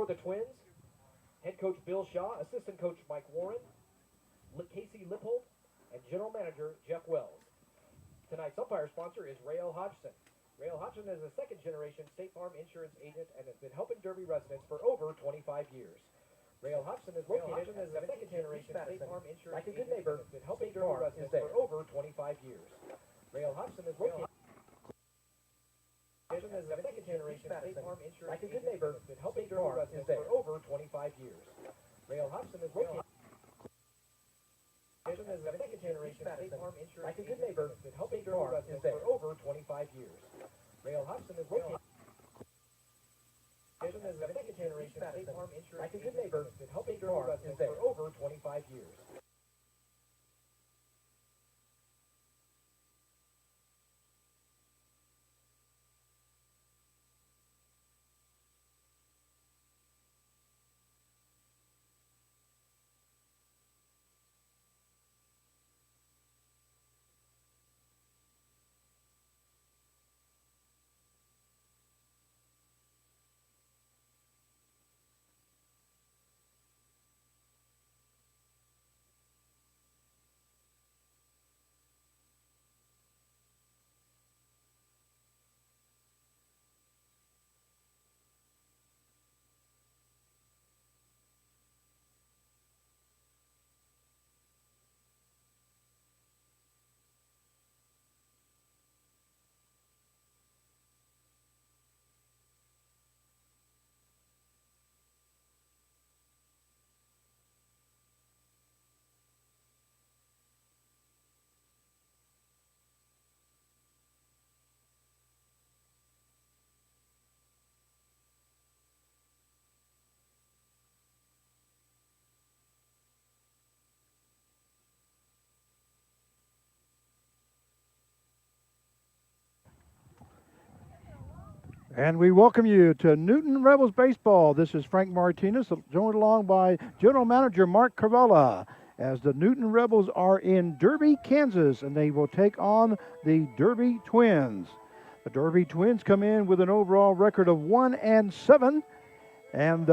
For the Twins, head coach Bill Shaw, assistant coach Mike Warren, Casey Lippold, and general manager Jeff Wells. Tonight's umpire sponsor is Rael Hodgson. Rael Hodgson is a second-generation State Farm insurance agent and has been helping Derby residents for over 25 years. Rael Hodgson is located as a second-generation State Farm insurance agent and has been helping Derby residents for over 25 years. Rael Hodgson is located as a second-generation State Farm insurance agent and has been helping Derby residents for over 25 years. Rael Hodgson is located as a second-generation State Farm insurance agent and has been helping Derby residents for over 25 years. Rael Hodgson is located as a second-generation State Farm insurance agent and has been helping Derby residents for over 25 years. And we welcome you to Newton Rebels Baseball. This is Frank Martinez, joined along by General Manager Mark Carvella, as the Newton Rebels are in Derby, Kansas, and they will take on the Derby Twins. The Derby Twins come in with an overall record of 1-7, and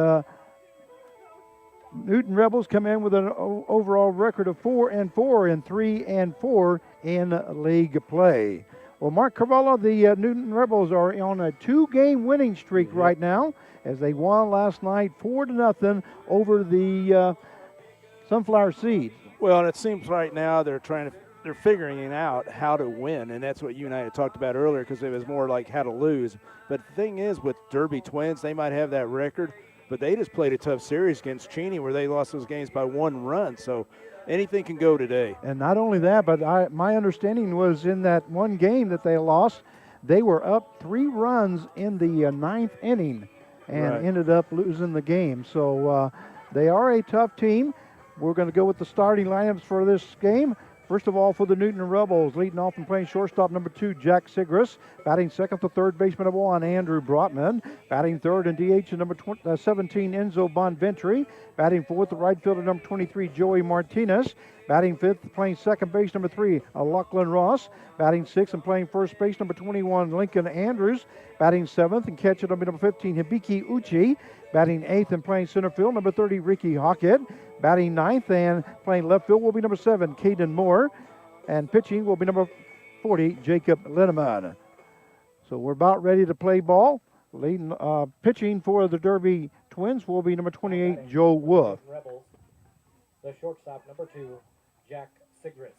Newton Rebels come in with an overall record of 4-4 and 3-4 in league play. Well, Mark Carvella, the Newton Rebels are on a 2-game winning streak right now, as they won last night 4-0 over the Sunflower Seeds. Well, and it seems right now they're figuring out how to win, and that's what you and I had talked about earlier, because it was more like how to lose. But the thing is, with Derby Twins, they might have that record, but they just played a tough series against Cheney where they lost those games by 1 run. So anything can go today. And not only that, but my understanding was in that one game that they lost, they were up 3 runs in the 9th inning and ended up losing the game. So they are a tough team. We're going to go with the starting lineups for this game. First of all, for the Newton Rebels, leading off and playing shortstop, number 2, Jack Sigris. Batting second to third baseman, number 1, Andrew Brotman. Batting third and DH, number 17, Enzo Bonventuri. Batting fourth, the right fielder, number 23, Joey Martinez. Batting fifth, playing second base, number 3, Lachlan Ross. Batting sixth and playing first base, number 21, Lincoln Andrews. Batting seventh and catcher, number 15, Hibiki Uchi. Batting eighth and playing center field, number 30, Ricky Hockett. Batting ninth and playing left field will be number 7, Caden Moore. And pitching will be number 40, Jacob Linneman. So we're about ready to play ball. Leading, pitching for the Derby Twins will be number 28, Joe Wolf. Rebels, the shortstop, number 2, Jack Sigrist.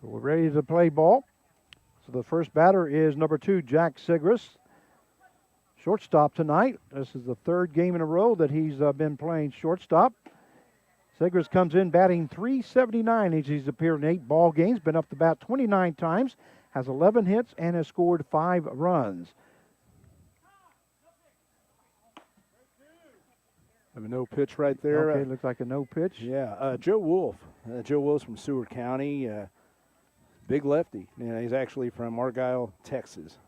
So we're ready to play ball. So the first batter is number 2, Jack Sigrist. Shortstop tonight. This is the 3rd game in a row that he's been playing shortstop. Sigrist comes in batting .379 as he's appeared in 8 ball games, been up to bat 29 times, has 11 hits, and has scored 5 runs. Have a no pitch right there. Okay, looks like a no pitch. Yeah, Joe Wolf. Joe Wolf's from Seward County. Big lefty. Yeah, he's actually from Argyle, Texas.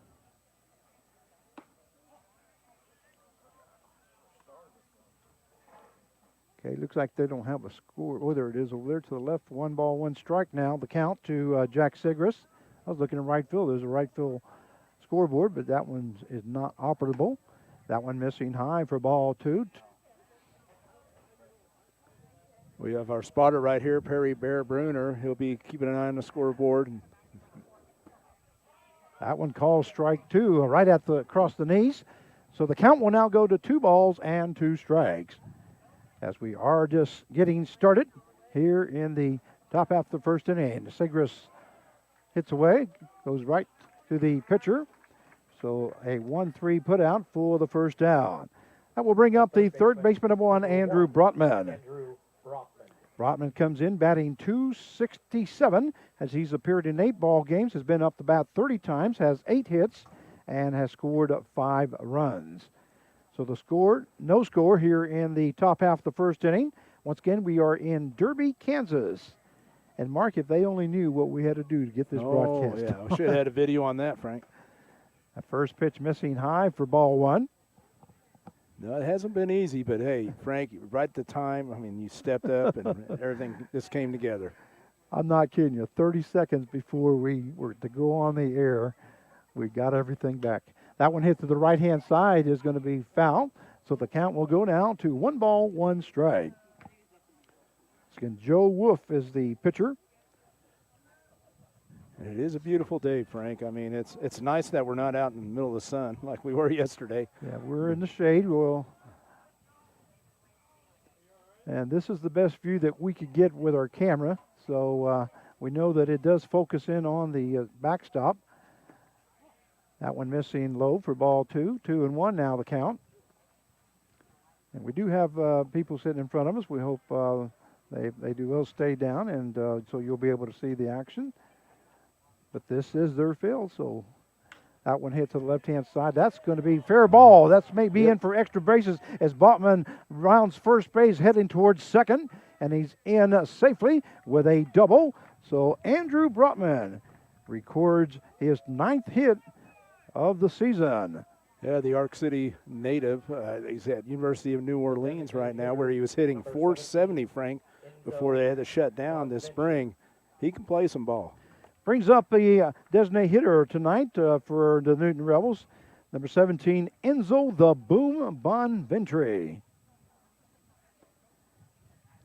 Okay, looks like they don't have a score. Oh, there it is over there to the left. 1 ball, 1 strike now. The count to Jack Sigrist. I was looking at right field. There's a right field scoreboard, but that one is not operable. That one missing high for ball 2. We have our spotter right here, Perry Bear Bruner. He'll be keeping an eye on the scoreboard. That one calls strike 2, right at the across the knees. So the count will now go to 2 balls and 2 strikes. As we are just getting started here in the top half of the first inning. Segris hits away, goes right to the pitcher. So a 1-3 put out for the first down. That will bring up the third baseman of 1, Andrew Brotman. Brotman comes in batting .267 as he's appeared in 8 ball games, has been up to bat 30 times, has 8 hits, and has scored 5 runs. So the score, no score here in the top half of the first inning. Once again, we are in Derby, Kansas. And Mark, if they only knew what we had to do to get this broadcast. Yeah, we should have had a video on that, Frank. A first pitch missing high for ball 1. No, it hasn't been easy, but hey, Frank, right at the time, I mean, you stepped up and everything just came together. I'm not kidding you. 30 seconds before we were to go on the air, we got everything back. That one hit to the right-hand side is going to be foul, so the count will go now to 1 ball, 1 strike. Again, Joe Wolf is the pitcher. It is a beautiful day, Frank. I mean, it's nice that we're not out in the middle of the sun like we were yesterday. Yeah, we're in the shade. And this is the best view that we could get with our camera. So we know that it does focus in on the backstop. That one missing low for ball 2. 2-1 now the count. And we do have people sitting in front of us. We hope they will stay down, and so you'll be able to see the action. But this is their field, so that one hit to the left-hand side. That's going to be fair ball. That's maybe in for extra bases as Botman rounds first base, heading towards second, and he's in safely with a double. So Andrew Brotman records his 9th hit of the season. Yeah, the Arc City native. He's at University of New Orleans right now, where he was hitting .470, Frank, before they had to shut down this spring. He can play some ball. Brings up the designated hitter tonight for the Newton Rebels, number 17, Enzo the Boom Bonventry.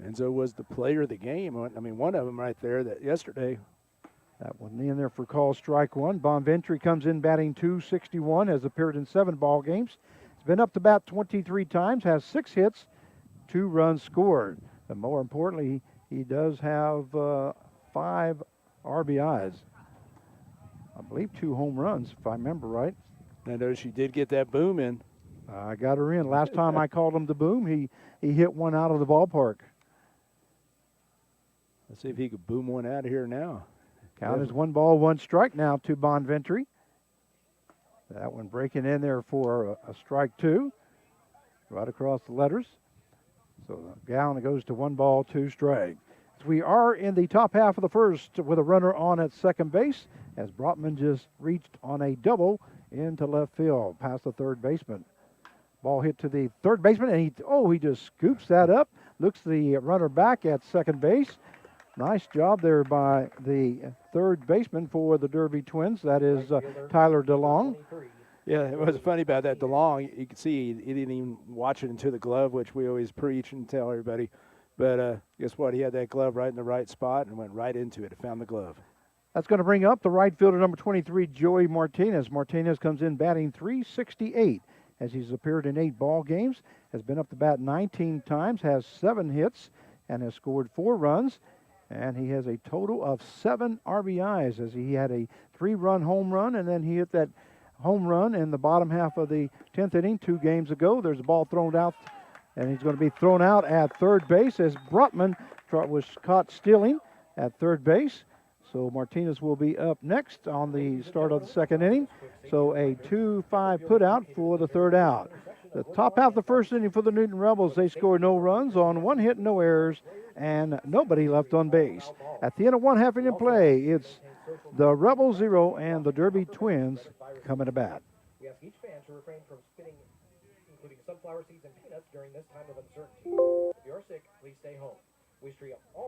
Enzo was the player of the game. I mean, one of them right there that yesterday. That one in there for call strike 1. Bonventry comes in batting .261, has appeared in 7 ball games. He's been up to bat 23 times, has 6 hits, 2 runs scored. But more importantly, he does have 5 RBIs. I believe 2 home runs, if I remember right. I know she did get that boom in. I got her in. Last time I called him the boom, he hit one out of the ballpark. Let's see if he could boom one out of here now. Count is 1 ball, 1 strike now to Bonventry. That one breaking in there for a strike 2. Right across the letters. So the count goes to 1 ball, 2 strike. We are in the top half of the first with a runner on at second base as Brotman just reached on a double into left field past the third baseman. Ball hit to the third baseman, and he just scoops that up. Looks the runner back at second base. Nice job there by the third baseman for the Derby Twins. That is Tyler DeLong. Yeah, it was funny about that. DeLong, you can see he didn't even watch it into the glove, which we always preach and tell everybody. But guess what? He had that glove right in the right spot and went right into it. It found the glove. That's going to bring up the right fielder, number 23, Joey Martinez. Martinez comes in batting .368 as he's appeared in 8 ball games, has been up to bat 19 times, has 7 hits, and has scored 4 runs. And he has a total of 7 RBIs as he had a 3-run home run, and then he hit that home run in the bottom half of the 10th inning 2 games ago. There's a ball thrown out, and he's going to be thrown out at third base as Brotman was caught stealing at third base. So Martinez will be up next on the start of the second inning. So a 2-5 put out for the third out. The top half of the first inning for the Newton Rebels, they scored no runs on 1 hit, no errors, and nobody left on base. At the end of 1 half inning play, it's the Rebels 0 and the Derby Twins coming to bat. We ask each fan to refrain from spitting, including sunflower seeds and peanuts, during this time of uncertainty. If you are sick, please stay home. We stream all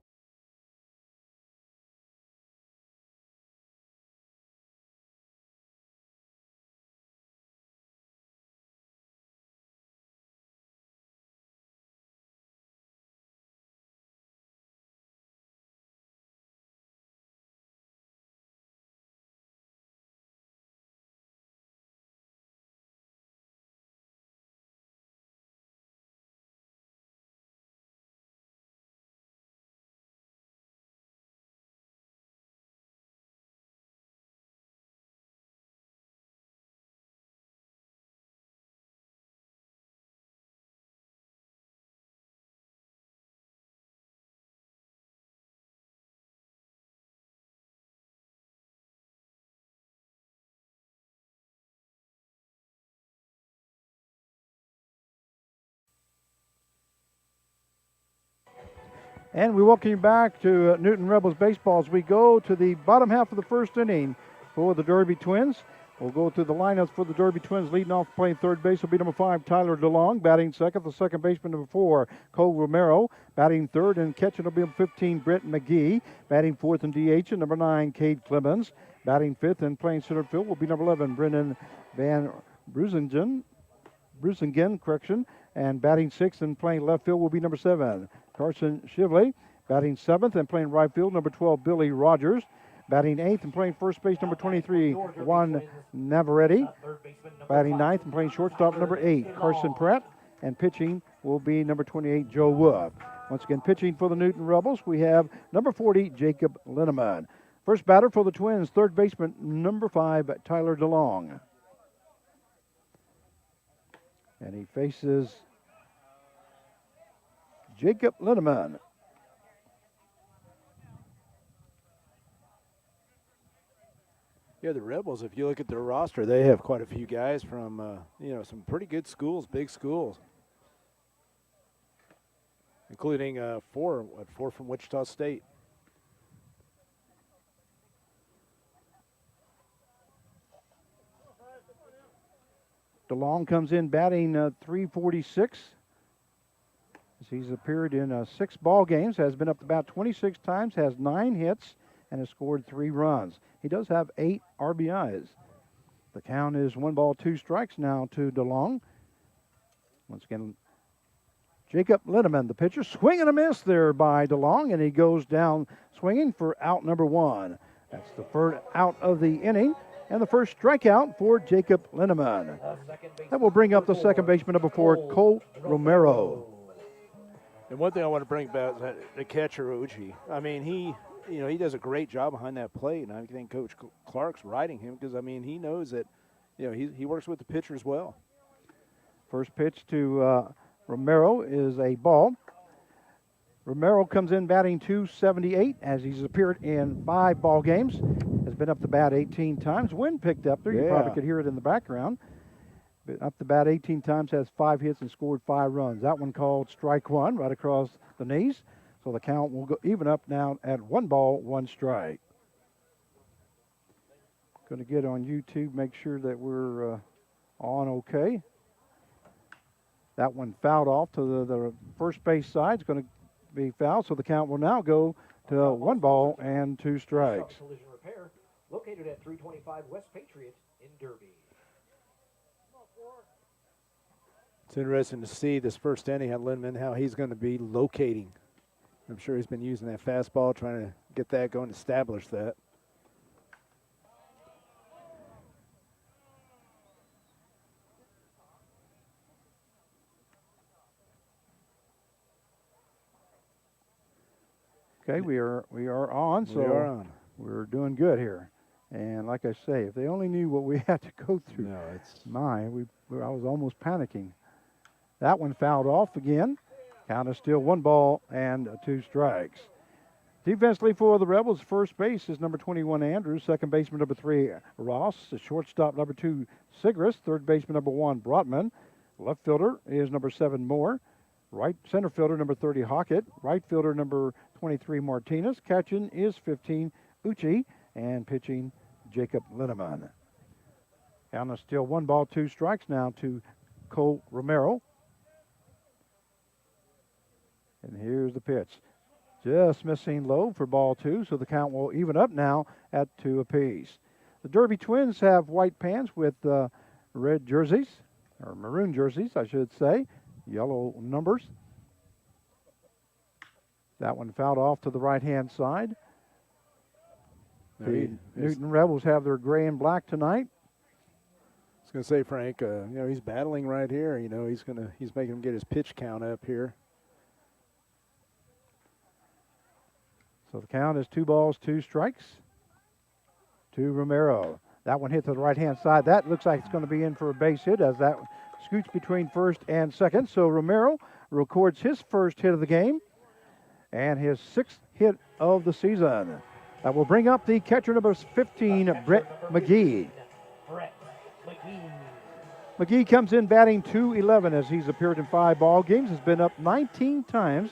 And we welcome you back to Newton Rebels baseball as we go to the bottom half of the first inning for the Derby Twins. We'll go through the lineups for the Derby Twins. Leading off playing third base will be number 5, Tyler DeLong. Batting second, the second baseman, number 4, Cole Romero. Batting third and catching will be number 15, Brett McGee. Batting fourth and DH, and number 9, Cade Clemens. Batting fifth and playing center field will be number 11, Brendan Van Brusingen. And batting sixth and playing left field will be number 7, Carson Shively. Batting seventh and playing right field, number 12, Billy Rogers. Batting eighth and playing first base, number 23, Juan Navarrete. Batting ninth and playing shortstop, number 8, Carson Pratt. And pitching will be number 28, Joe Wood. Once again, pitching for the Newton Rebels, we have number 40, Jacob Linneman. First batter for the Twins, third baseman, number 5, Tyler DeLong. And he faces Jacob Linneman. Yeah, the Rebels, if you look at their roster, they have quite a few guys from, some pretty good schools, big schools, including four from Wichita State. DeLong comes in batting .346. He's appeared in 6 ball games, has been up about 26 times, has 9 hits, and has scored 3 runs. He does have 8 RBIs. The count is 1 ball, 2 strikes now to DeLong. Once again, Jacob Linneman, the pitcher, swing and a miss there by DeLong, and he goes down swinging for out number 1. That's the third out of the inning. And the first strikeout for Jacob Linneman. That will bring up the second baseman, number 4, Cole Romero. And one thing I want to bring back is the catcher, Uchi. I mean, he does a great job behind that plate, and I think Coach Clark's riding him because, I mean, he knows that, he works with the pitcher as well. First pitch to Romero is a ball. Romero comes in batting .278 as he's appeared in 5 ball games. Has been up the bat 18 times. Wind picked up there. You probably could hear it in the background. But up the bat 18 times, has 5 hits and scored 5 runs. That one called strike 1 right across the knees. So the count will go even up now at 1 ball, 1 strike. Going to get on YouTube, make sure that we're on okay. That one fouled off to the first base side. It's going to be fouled, so the count will now go to 1 ball and 2 strikes. Collision Repair, located at 325 West Patriot in Derby. It's interesting to see this first inning at Linneman, how he's going to be locating. I'm sure he's been using that fastball, trying to get that going, establish that. Okay, we are on, so we are on. We're doing good here. And like I say, if they only knew what we had to go through, No, it's I was almost panicking. That one fouled off again. Count is still 1 ball and 2 strikes. Defensively for the Rebels, first base is number 21, Andrews. Second baseman, number 3, Ross. The shortstop, number 2, Sigris. Third baseman, number 1, Brotman. Left fielder is number 7, Moore. Right center fielder, number 30, Hockett. Right fielder, number 23, Martinez. Catching is 15, Uchi. And pitching, Jacob Linneman. Count is still 1 ball, 2 strikes now to Cole Romero. And here's the pitch. Just missing low for ball 2, so the count will even up now at 2 apiece. The Derby Twins have white pants with red jerseys, or maroon jerseys, I should say. Yellow numbers. That one fouled off to the right-hand side. The Newton Rebels have their gray and black tonight. I was going to say, Frank, he's battling right here. He's making him get his pitch count up here. So the count is 2 balls, 2 strikes to Romero. That one hit to the right-hand side. That looks like it's going to be in for a base hit as that scoots between first and second. So Romero records his first hit of the game and his 6th hit of the season. That will bring up the catcher number 15, Brett McGee. McGee comes in batting .211 as he's appeared in 5 ball games. Has been up 19 times.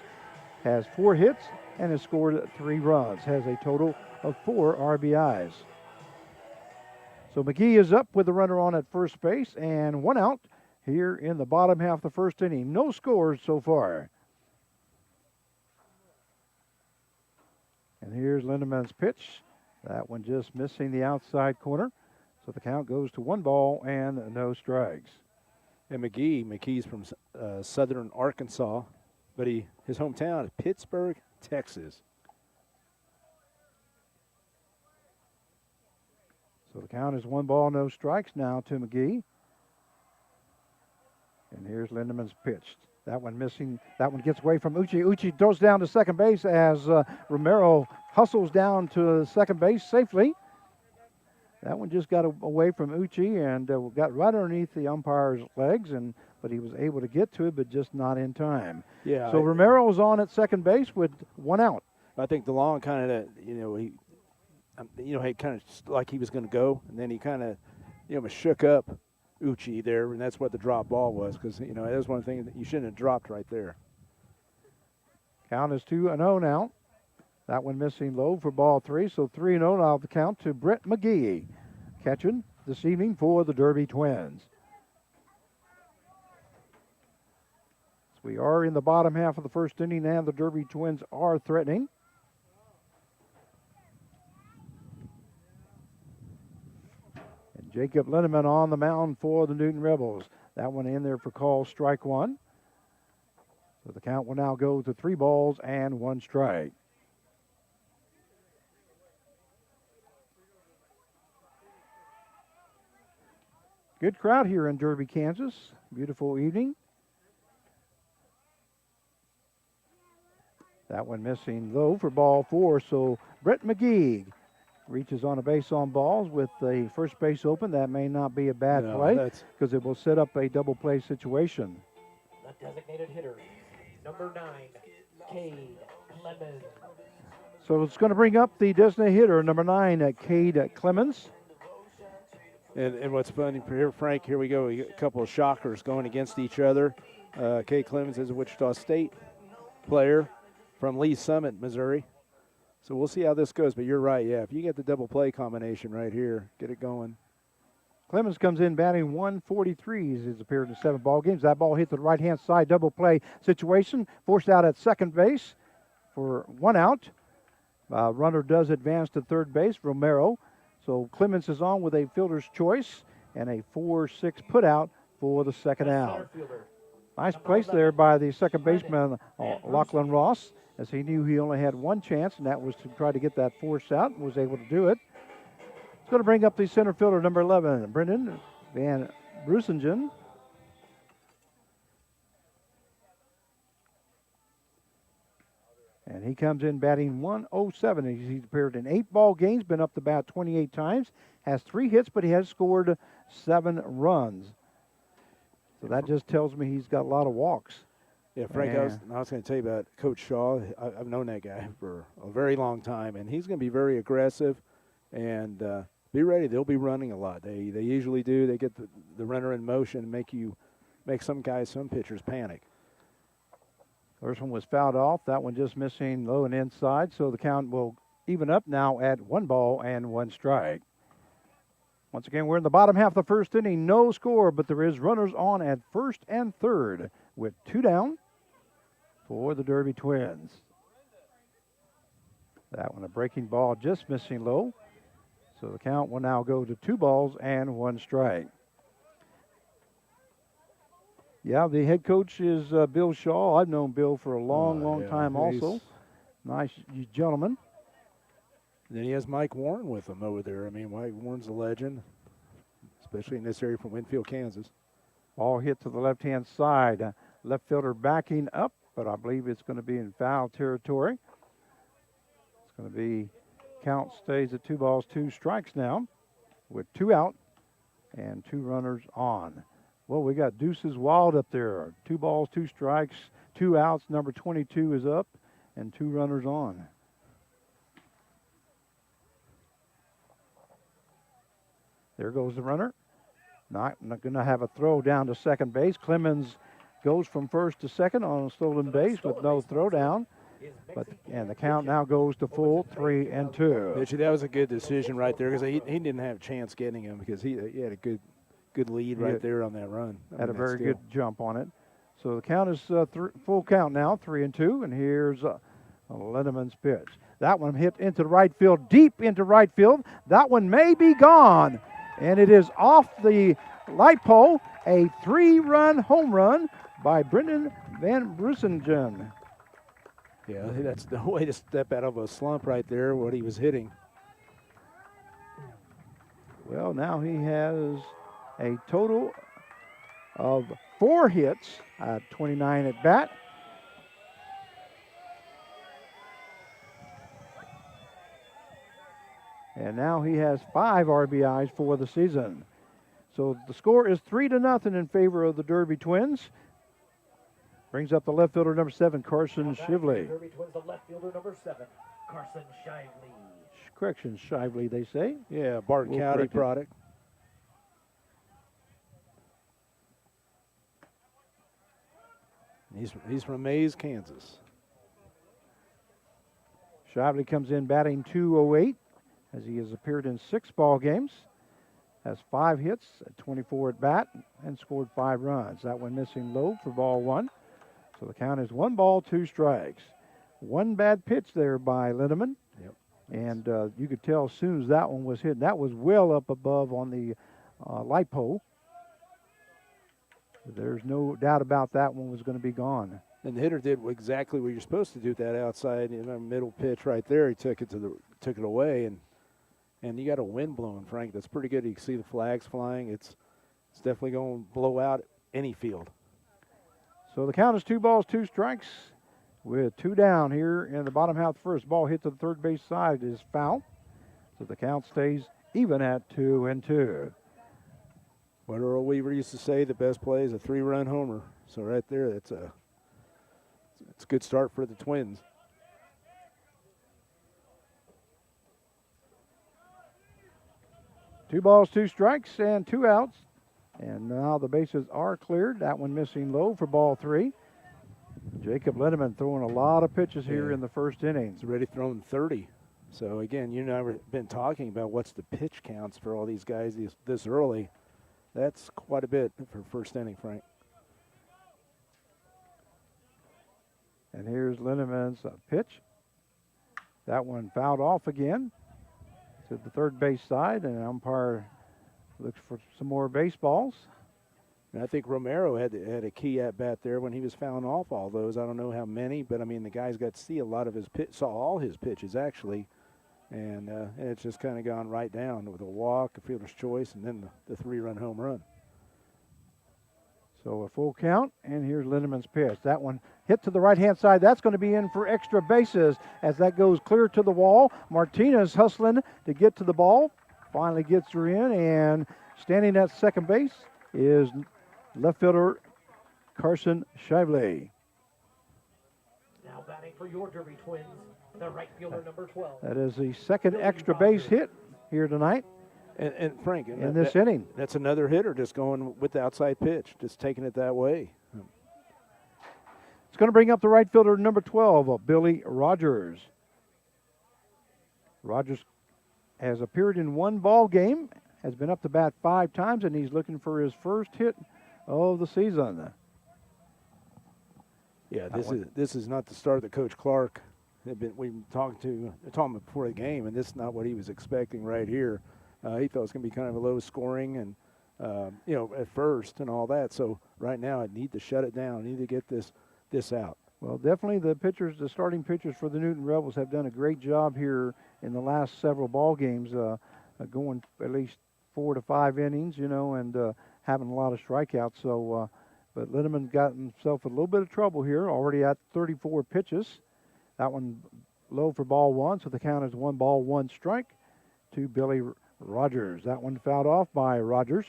has 4 hits and has scored 3 runs, has a total of 4 RBIs. So McGee is up with the runner on at first base and 1 out here in the bottom half of the first inning. No scores so far. And here's Lindemann's pitch. That one just missing the outside corner. So the count goes to 1 ball and no strikes. And McGee's from southern Arkansas, but his hometown is Pittsburgh, Texas. So the count is 1 ball, no strikes now to McGee. And here's Lindemann's pitch. That one missing. That one gets away from Uchi. Uchi throws down to second base as Romero hustles down to second base safely. That one just got away from Uchi and got right underneath the umpire's legs, but he was able to get to it, but just not in time. Yeah. So Romero's on at second base with 1 out. I think DeLong kind of, he kind of like he was going to go, and then he kind of, shook up Uchi there, and that's what the drop ball was, because that was one thing that you shouldn't have dropped right there. Count is 2-0 now. That one missing low for ball 3, so 3-0 now the count to Brett McGee, catching this evening for the Derby Twins. So we are in the bottom half of the first inning, and the Derby Twins are threatening. And Jacob Lindemann on the mound for the Newton Rebels. That one in there for call, strike 1. So the count will now go to 3 balls and 1 strike. Good crowd here in Derby, Kansas. Beautiful evening. That one missing low for ball 4. So Brett McGee reaches on a base on balls with the first base open. That may not be a bad play because it will set up a double play situation. The designated hitter, number 9, Cade Clemens. So it's going to bring up the designated hitter, number 9, Cade Clemens. And what's funny here, Frank, here we go. We got a couple of shockers going against each other. Cade Clemens is a Wichita State player from Lee Summit, Missouri. So we'll see how this goes. But you're right, yeah. If you get the double play combination right here, get it going. Clemens comes in batting 143. He's appeared in 7 ball games. That ball hit the right-hand side double play situation. Forced out at second base for 1 out. Runner does advance to third base, Romero. So Clemens is on with a fielder's choice and a 4-6 put out for the second out. Nice place there by the second baseman, Lachlan Ross, as he knew he only had 1 chance, and that was to try to get that force out, and was able to do it. It's going to bring up the center fielder, number 11, Brendan Van Brusingen. And he comes in batting 107. He's appeared in 8 ball games, been up to bat 28 times, has 3 hits, but he has scored 7 runs. So that just tells me he's got a lot of walks. Yeah, Frank, I was going to tell you about Coach Shaw. I've known that guy for a very long time, and he's going to be very aggressive and be ready. They'll be running a lot. They usually do. They get the runner in motion and make some pitchers panic. First one was fouled off. That one just missing low and inside. So the count will even up now at 1 ball and 1 strike. Once again, we're in the bottom half of the first inning. No score, but there is runners on at first and third with 2 down for the Derby Twins. That one a breaking ball just missing low. So the count will now go to 2 balls and 1 strike. Yeah, the head coach is Bill Shaw. I've known Bill for a long time also. Nice gentleman. And then he has Mike Warren with him over there. I mean, Mike Warren's a legend, especially in this area from Winfield, Kansas. Ball hit to the left-hand side. Left fielder backing up, but I believe it's going to be in foul territory. It's going to be, count stays at 2 balls, 2 strikes now with 2 out and 2 runners on. Well, we got deuces wild up there. 2 balls, 2 strikes, 2 outs. Number 22 is up, and 2 runners on. There goes the runner. Not going to have a throw down to second base. Clemens goes from first to second on a stolen base with no throw down. And the count now goes to full 3-2. Mitchie, that was a good decision right there because he didn't have a chance getting him because he had a good lead right there on that run. Had a very good jump on it. So the count is full count now, 3-2. And here's Linneman's pitch. That one hit into the right field, deep into right field. That one may be gone. And it is off the light pole, a 3-run home run by Brendan Van Brussingen. Yeah, that's the way to step out of a slump right there, what he was hitting. Well, now he has a total of 4 hits, 29 at bat. And now he has 5 RBIs for the season. So the score is 3-0 in favor of the Derby Twins. Brings up the left fielder, number 7, Carson Shively. Derby Twins, the left fielder, number 7, Carson Shively. Correction, Shively, they say. Yeah, Barton County product. He's from Mays, Kansas. Shively comes in batting .208 as he has appeared in 6 ball games. Has 5 hits, 24 at bat, and scored 5 runs. That one missing low for ball 1. So the count is 1 ball, 2 strikes. One bad pitch there by Linneman. Yep. And you could tell as soon as that one was hit, that was well up above on the light pole. There's no doubt about that one was going to be gone. And the hitter did exactly what you're supposed to do with that outside middle pitch right there. He took it away, and you got a wind blowing, Frank. That's pretty good. You can see the flags flying. It's definitely going to blow out any field. So the count is 2 balls, 2 strikes with 2 down here in the bottom half of the first. Ball hit to the third base side is foul. So the count stays even at 2-2. What Earl Weaver used to say, the best play is a 3-run homer. So right there, it's a good start for the Twins. Two balls, 2 strikes, and 2 outs. And now the bases are cleared. That one missing low for ball 3. Jacob Linneman throwing a lot of pitches here in the first inning. He's already thrown 30. So, again, you and I have been talking about what's the pitch counts for all these guys this early. That's quite a bit for first inning, Frank. And here's Linneman's pitch. That one fouled off again to the third base side, and umpire looks for some more baseballs. And I think Romero had a key at bat there when he was fouling off all those. I don't know how many, but I mean the guys got to see a lot of his saw all his pitches actually, and it's just kind of gone right down with a walk, a fielder's choice, and then the 3-run home run. So a full count, and here's Linneman's pitch. That one hit to the right-hand side. That's going to be in for extra bases as that goes clear to the wall. Martinez hustling to get to the ball. Finally gets her in, and standing at second base is left fielder Carson Shively. Now batting for your Derby Twins, the right fielder, number 12. That is the second extra base hit here tonight. And Frank, in this inning. That's another hitter just going with the outside pitch, just taking it that way. It's going to bring up the right fielder, number 12, Billy Rogers. Rogers has appeared in 1 ball game, has been up to bat 5 times, and he's looking for his first hit of the season. Yeah, this is not the start that Coach Clark we've been talking before the game, and this is not what he was expecting right here. He thought it was going to be kind of a low scoring and, at first and all that. So right now I need to shut it down. I need to get this out. Well, definitely the starting pitchers for the Newton Rebels have done a great job here in the last several ball games, going at least 4 to 5 innings, and having a lot of strikeouts. So, but Linneman got himself a little bit of trouble here, already at 34 pitches. That one low for ball 1, so the count is 1 ball, 1 strike to Billy Rogers. That one fouled off by Rogers.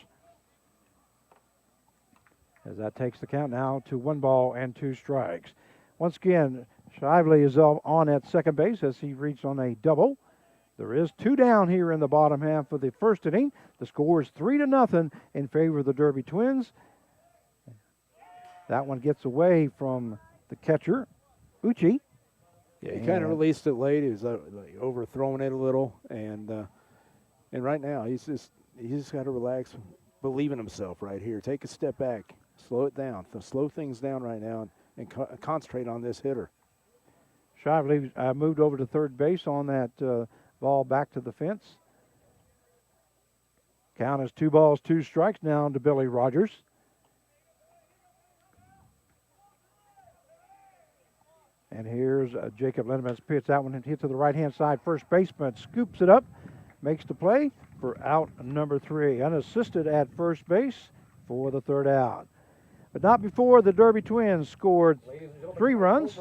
As that takes the count now to 1 ball and 2 strikes. Once again, Shively is on at second base as he reached on a double. There is 2 down here in the bottom half of the first inning. The score is 3-0 in favor of the Derby Twins. That one gets away from the catcher, Uchi. Yeah, he kind of released it late. He was like overthrowing it a little, and right now he's just got to relax, believe in himself right here. Take a step back, slow it down, slow things down right now, and concentrate on this hitter. Shively moved over to third base on that ball back to the fence. Count is 2 balls, 2 strikes now to Billy Rogers. And here's Jacob Lindeman's pitch. That one hit to the right-hand side. First baseman scoops it up, makes the play for out number 3. Unassisted at first base for the 3rd out. But not before the Derby Twins scored 3 runs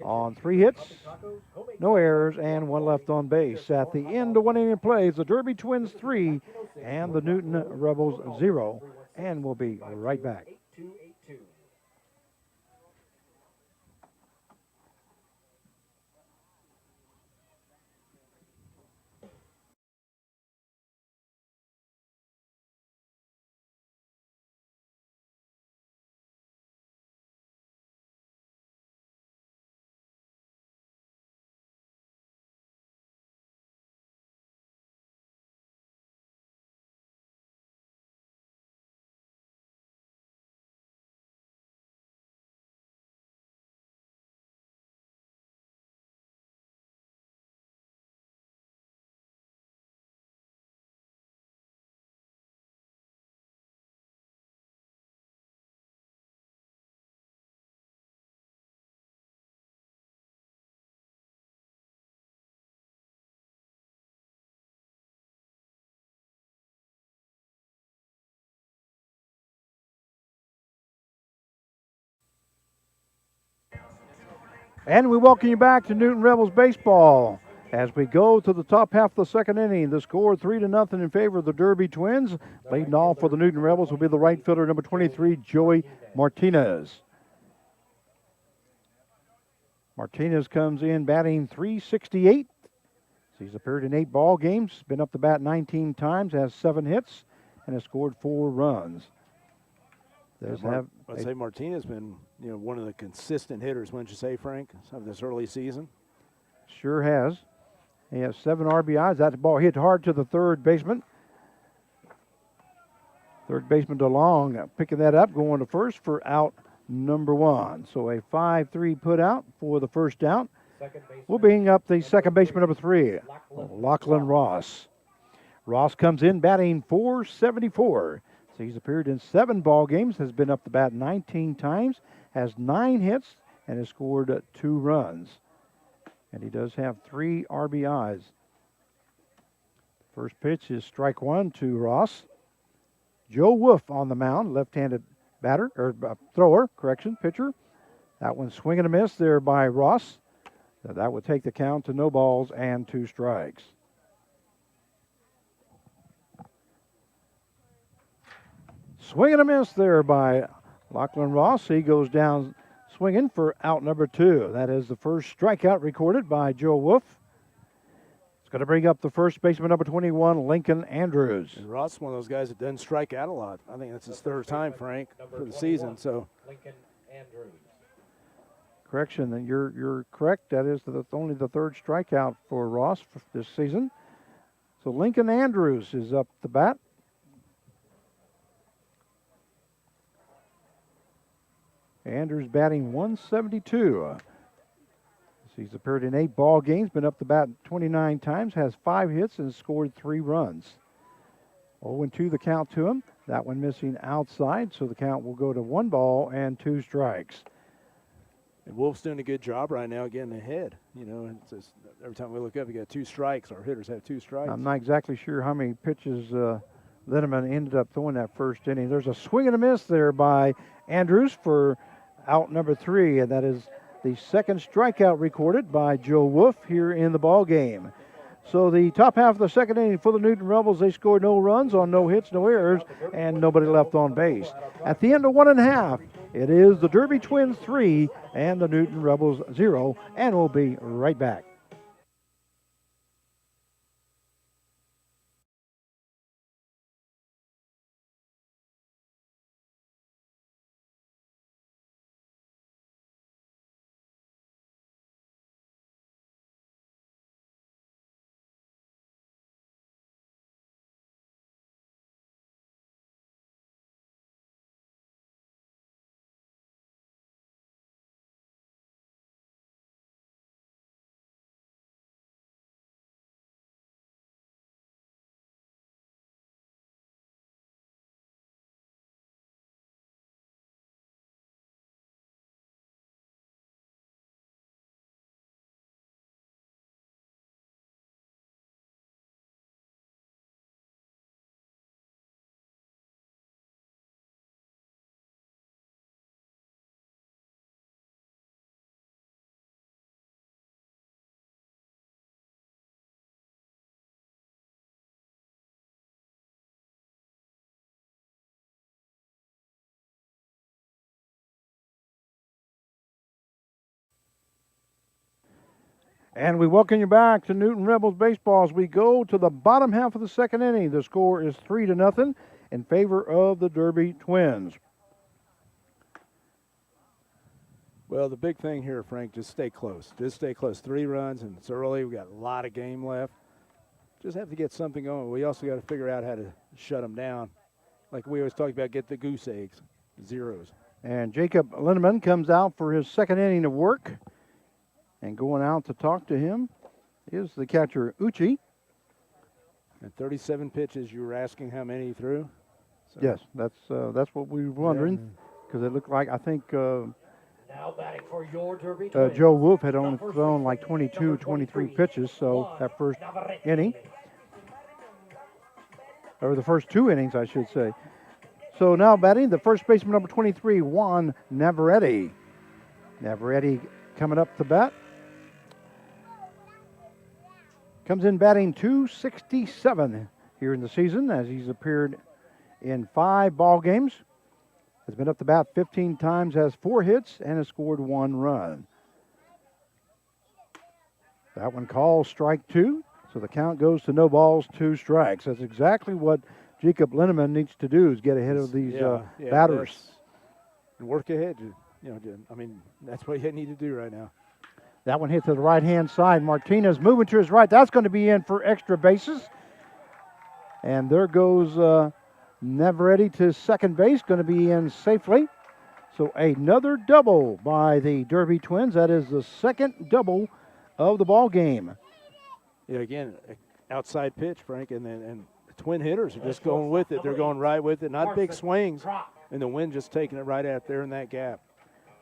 on 3 hits, no errors, and 1 left on base. At the end of 1 inning plays, the Derby Twins 3 and the Newton Rebels 0. And we'll be right back. And we welcome you back to Newton Rebels baseball as we go to the top half of the 2nd inning. The score 3-0 in favor of the Derby Twins. Leading off for the Newton Rebels will be the right fielder, number 23, Joey Martinez. Martinez comes in batting .368. He's appeared in 8 ball games, been up the bat 19 times, has 7 hits, and has scored 4 runs. I'd say Martinez been, one of the consistent hitters, wouldn't you say, Frank, of this early season? Sure has. He has 7 RBIs. That ball hit hard to the third baseman. Third baseman DeLong picking that up, going to first for out number 1. So a 5-3 put out for the first out. We'll bring up the second baseman, number 3, Lachlan Ross. Ross comes in batting .474. So he's appeared in 7 ball games, has been up the bat 19 times, has 9 hits, and has scored 2 runs. And he does have 3 RBIs. First pitch is strike 1 to Ross. Joe Wolf on the mound, left-handed pitcher. That one swing and a miss there by Ross. So that would take the count to no balls and 2 strikes. Swing and a miss there by Lachlan Ross. He goes down swinging for out number 2. That is the first strikeout recorded by Joe Wolf. It's going to bring up the first baseman, number 21, Lincoln Andrews. And Ross is one of those guys that doesn't strike out a lot. I think that's his 3rd time, Frank, for the season. So, Lincoln Andrews. Correction, and you're correct. That is only the 3rd strikeout for Ross for this season. So Lincoln Andrews is up the bat. Andrews batting .172. He's appeared in 8 ball games, been up the bat 29 times, has 5 hits, and scored 3 runs. 0-2 the count to him. That one missing outside, so the count will go to 1 ball and 2 strikes. And Wolf's doing a good job right now getting ahead. It's just, every time we look up, we got 2 strikes. Our hitters have 2 strikes. I'm not exactly sure how many pitches Lindeman ended up throwing that first inning. There's a swing and a miss there by Andrews for out number 3, and that is the 2nd strikeout recorded by Joe Wolf here in the ball game. So the top half of the 2nd inning for the Newton Rebels, they scored no runs on no hits, no errors, and nobody left on base. At the end of 1 1/2, it is the Derby Twins 3 and the Newton Rebels 0, and we'll be right back. And we welcome you back to Newton Rebels baseball as we go to the bottom half of the second inning. The score is 3-0 in favor of the Derby Twins. Well, the big thing here, Frank, just stay close. Just stay close. 3 runs, and it's early. We got a lot of game left. Just have to get something going. We also got to figure out how to shut them down. Like we always talk about, get the goose eggs, zeros. And Jacob Linneman comes out for his second inning of work. And going out to talk to him is the catcher, Uchi. And 37 pitches, you were asking how many he threw? So. Yes, that's what we were wondering, because it looked like, I think Now batting for your Derby Twins. Joe Wolf had only thrown like 22, 23 pitches, so that first inning, or the first 2 innings, I should say. So now batting, the first baseman, number 23, Juan Navarrete. Navarrete coming up to bat. Comes in batting .267 here in the season, as he's appeared in 5 ball games. Has been up to bat 15 times, has 4 hits, and has scored 1 run. That one calls strike 2, so the count goes to no balls, 2 strikes. That's exactly what Jacob Linneman needs to do, is get ahead of these batters. And work ahead. That's what you need to do right now. That one hit to the right-hand side. Martinez moving to his right. That's going to be in for extra bases. And there goes Navarrete to second base, going to be in safely. So another double by the Derby Twins. That is the second double of the ball game. Yeah, again, outside pitch, Frank, and the twin hitters are just going with it. They're going right with it. Not big swings, and the wind just taking it right out there in that gap.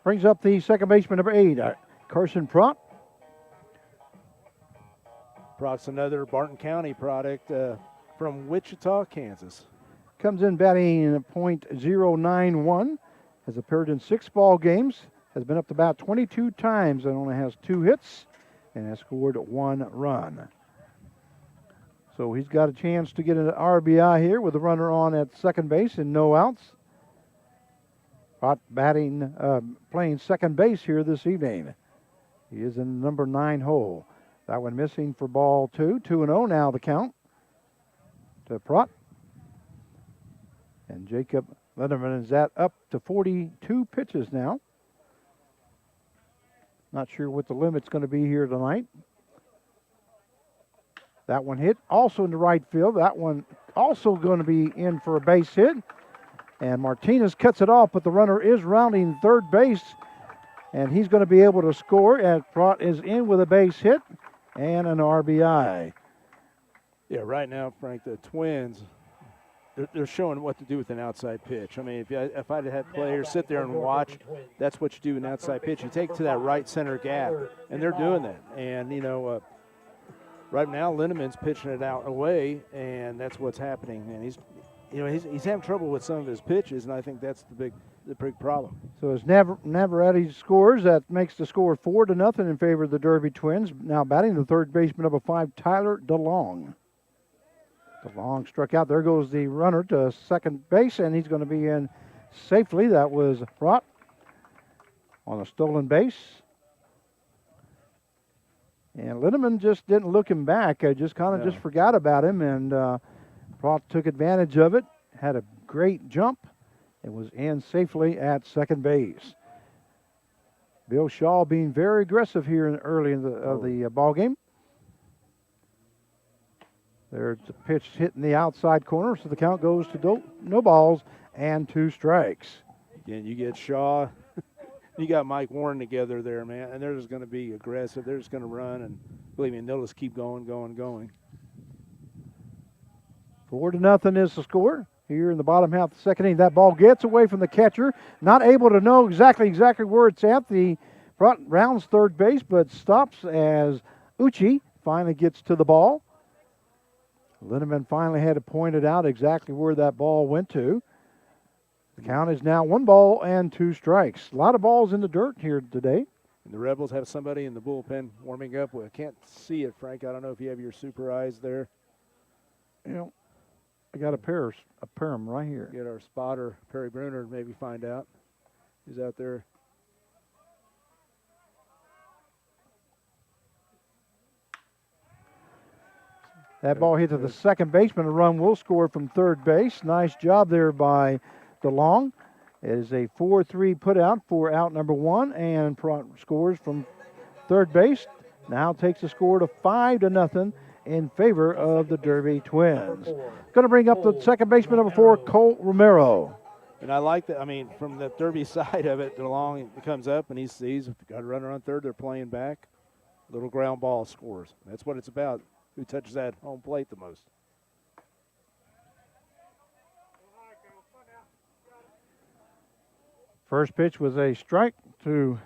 Brings up the second baseman, number 8, Carson Prott. Prott's another Barton County product from Wichita, Kansas. Comes in batting .091. Has appeared in 6 ball games. Has been up to bat 22 times and only has 2 hits and has scored 1 run. So he's got a chance to get an RBI here with a runner on at second base and no outs. Prott playing second base here this evening. He is in the number 9 hole. That one missing for ball 2. 2-0 now the count to Prott. And Jacob Linneman is up to 42 pitches now. Not sure what the limit's going to be here tonight. That one hit also in the right field. That one also going to be in for a base hit. And Martinez cuts it off, but the runner is rounding third base. And he's going to be able to score as Prott is in with a base hit and an RBI. Yeah, right now, Frank, the Twins, they're showing what to do with an outside pitch. I mean, if I'd had players sit there and watch, that's what you do with an outside pitch. You take it to that right center gap, and they're doing that. And, right now Linneman's pitching it out away, and that's what's happening. And he's having trouble with some of his pitches, and I think that's the big problem. So as Navarrete scores, that makes the score 4-0 in favor of the Derby Twins. Now batting the third baseman, number 5, Tyler DeLong. DeLong struck out. There goes the runner to second base, and he's going to be in safely. That was Prott on a stolen base. And Linneman just didn't look him back. Just forgot about him, and Prott took advantage of it, had a great jump, and was in safely at second base. Bill Shaw being very aggressive here early in the ball game. There's a pitch hitting the outside corner, so the count goes to no balls and 2 strikes. Again, you get Shaw, you got Mike Warren together there, man, and they're just going to be aggressive. They're just going to run, and believe me, they'll just keep going. 4-0 is the score here in the bottom half of the second inning. That ball gets away from the catcher, not able to know exactly where it's at. The front rounds third base, but stops as Uchi finally gets to the ball. Linneman finally had to point it out exactly where that ball went to. The count is now 1 ball and 2 strikes. A lot of balls in the dirt here today. And the Rebels have somebody in the bullpen warming up. I can't see it, Frank. I don't know if you have your super eyes there. I got a pair of them right here. Get our spotter, Perry Bruner, maybe find out. He's out there. That ball hit to the second baseman. A run will score from third base. Nice job there by DeLong. It is a 4-3 put out for out number one, and scores from third base. Now takes the score to 5-0 in favor of the Derby Twins. Going to bring up the second baseman, number 4, Cole Romero. And I like that. I mean, from the Derby side of it, DeLong comes up and he sees if got a runner on third, they're playing back. Little ground ball scores. That's what it's about. Who touches that home plate the most? First pitch was a strike to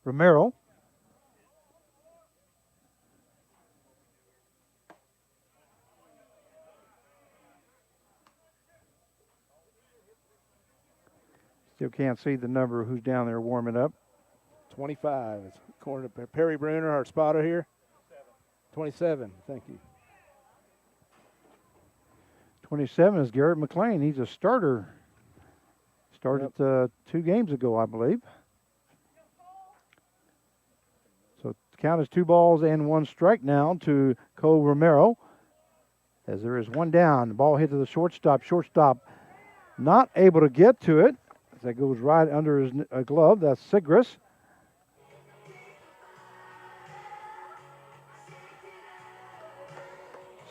Romero. Still can't see the number who's down there warming up. 25. It's according to Perry Bruner, our spotter here. 27. Thank you. 27 is Garrett McLean. He's a starter. Started 2 games ago, I believe. So count is 2 balls and 1 strike now to Cole Romero. As there is 1 down. The ball hit to the shortstop. Shortstop not able to get to it. As that goes right under his glove. That's Sigris.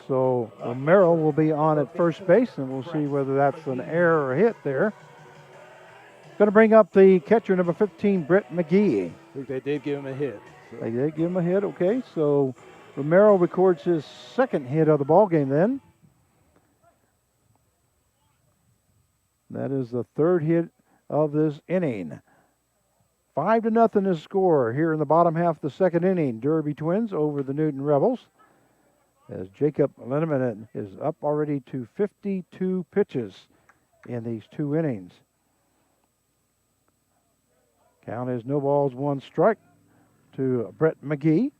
So Romero will be on at first base, and we'll see whether that's an error or a hit there. Going to bring up the catcher, number 15, Brett McGee. I think they did give him a hit. So. They did give him a hit, okay. So Romero records his second hit of the ball game then. That is the third hit of this inning. 5-0 is the score here in the bottom half of the second inning. Derby Twins over the Newton Rebels. As Jacob Linneman is up already to 52 pitches in these 2 innings. Count is no balls, 1 strike to Brett McGee.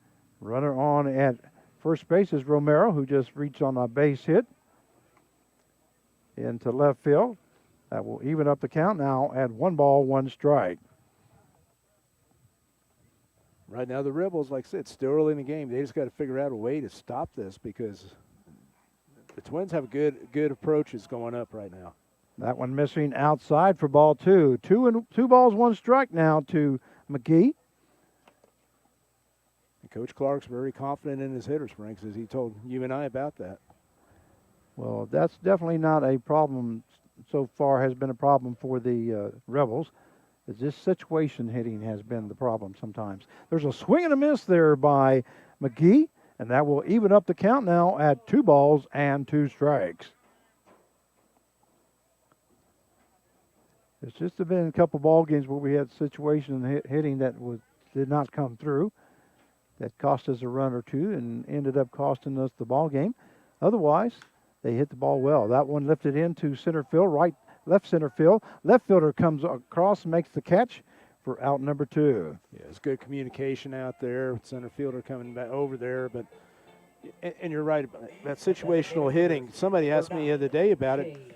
Runner on at first base is Romero, who just reached on a base hit into left field. That will even up the count now at 1 ball, 1 strike. Right now, the Rebels, like I said, still early in the game. They just got to figure out a way to stop this because the Twins have good approaches going up right now. That one missing outside for ball 2. 2 balls, 1 strike now to McGee. And Coach Clark's very confident in his hitters, Frank, as he told you and I about that. Well, that's definitely not a problem so far, has been a problem for the Rebels. This situation hitting has been the problem sometimes. There's a swing and a miss there by McGee, and that will even up the count now at 2 balls and 2 strikes. It's just been a couple ball games where we had situation hitting that did not come through. That cost us a run or 2 and ended up costing us the ball game. Otherwise, they hit the ball well. That one lifted into center field, left center field. Left fielder comes across and makes the catch for out number 2. Yeah, it's good communication out there with center fielder coming back over there. But and you're right about that situational hitting. Somebody asked me the other day about it.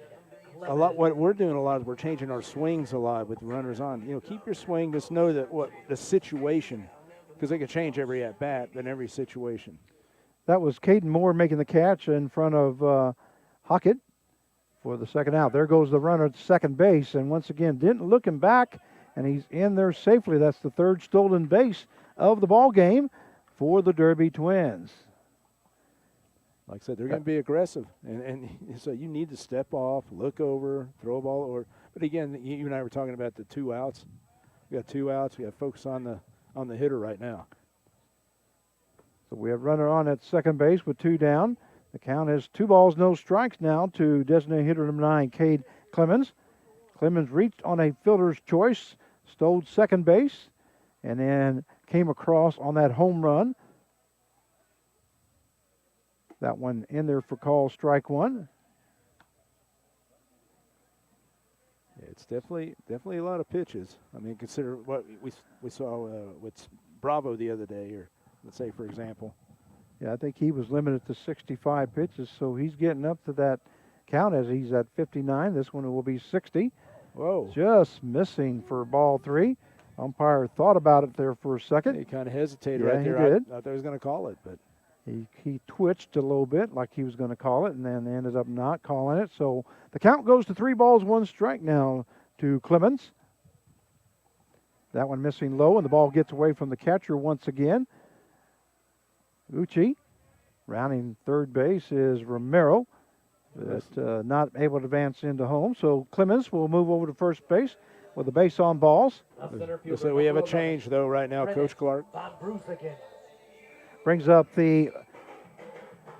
A lot. What we're doing a lot is we're changing our swings a lot with runners on. You know, keep your swing. Just know that what the situation, because they can change every at bat and every situation. That was Caden Moore making the catch in front of Hockett for the second out. There goes the runner at second base, and once again, didn't look him back, and he's in there safely. That's the 3rd stolen base of the ball game for the Derby Twins. Like I said, they're going to be aggressive, and so you need to step off, look over, throw a ball over. But again, you and I were talking about the 2 outs. We got 2 outs. We got to focus on the hitter right now. So we have runner on at second base with 2 down. The count is 2 balls, no strikes now to designated hitter number 9, Cade Clemens. Clemens reached on a fielder's choice, stole second base, and then came across on that home run. That one in there for call strike 1. Yeah, it's definitely a lot of pitches. I mean, consider what we saw with Bravo the other day, or let's say, for example. Yeah, I think he was limited to 65 pitches, so he's getting up to that count as he's at 59. This one will be 60. Whoa. Just missing for ball 3. Umpire thought about it there for a second. He kind of hesitated Yeah, right there. he did. I thought he was going to call it, but He twitched a little bit like he was going to call it, and then ended up not calling it. So the count goes to 3 balls, 1 strike now to Clemens. That one missing low, and the ball gets away from the catcher once again. Uchi. Rounding third base is Romero, but not able to advance into home. So Clemens will move over to first base with the base on balls. So we have a change, though, right now, Coach Clark. Brings up the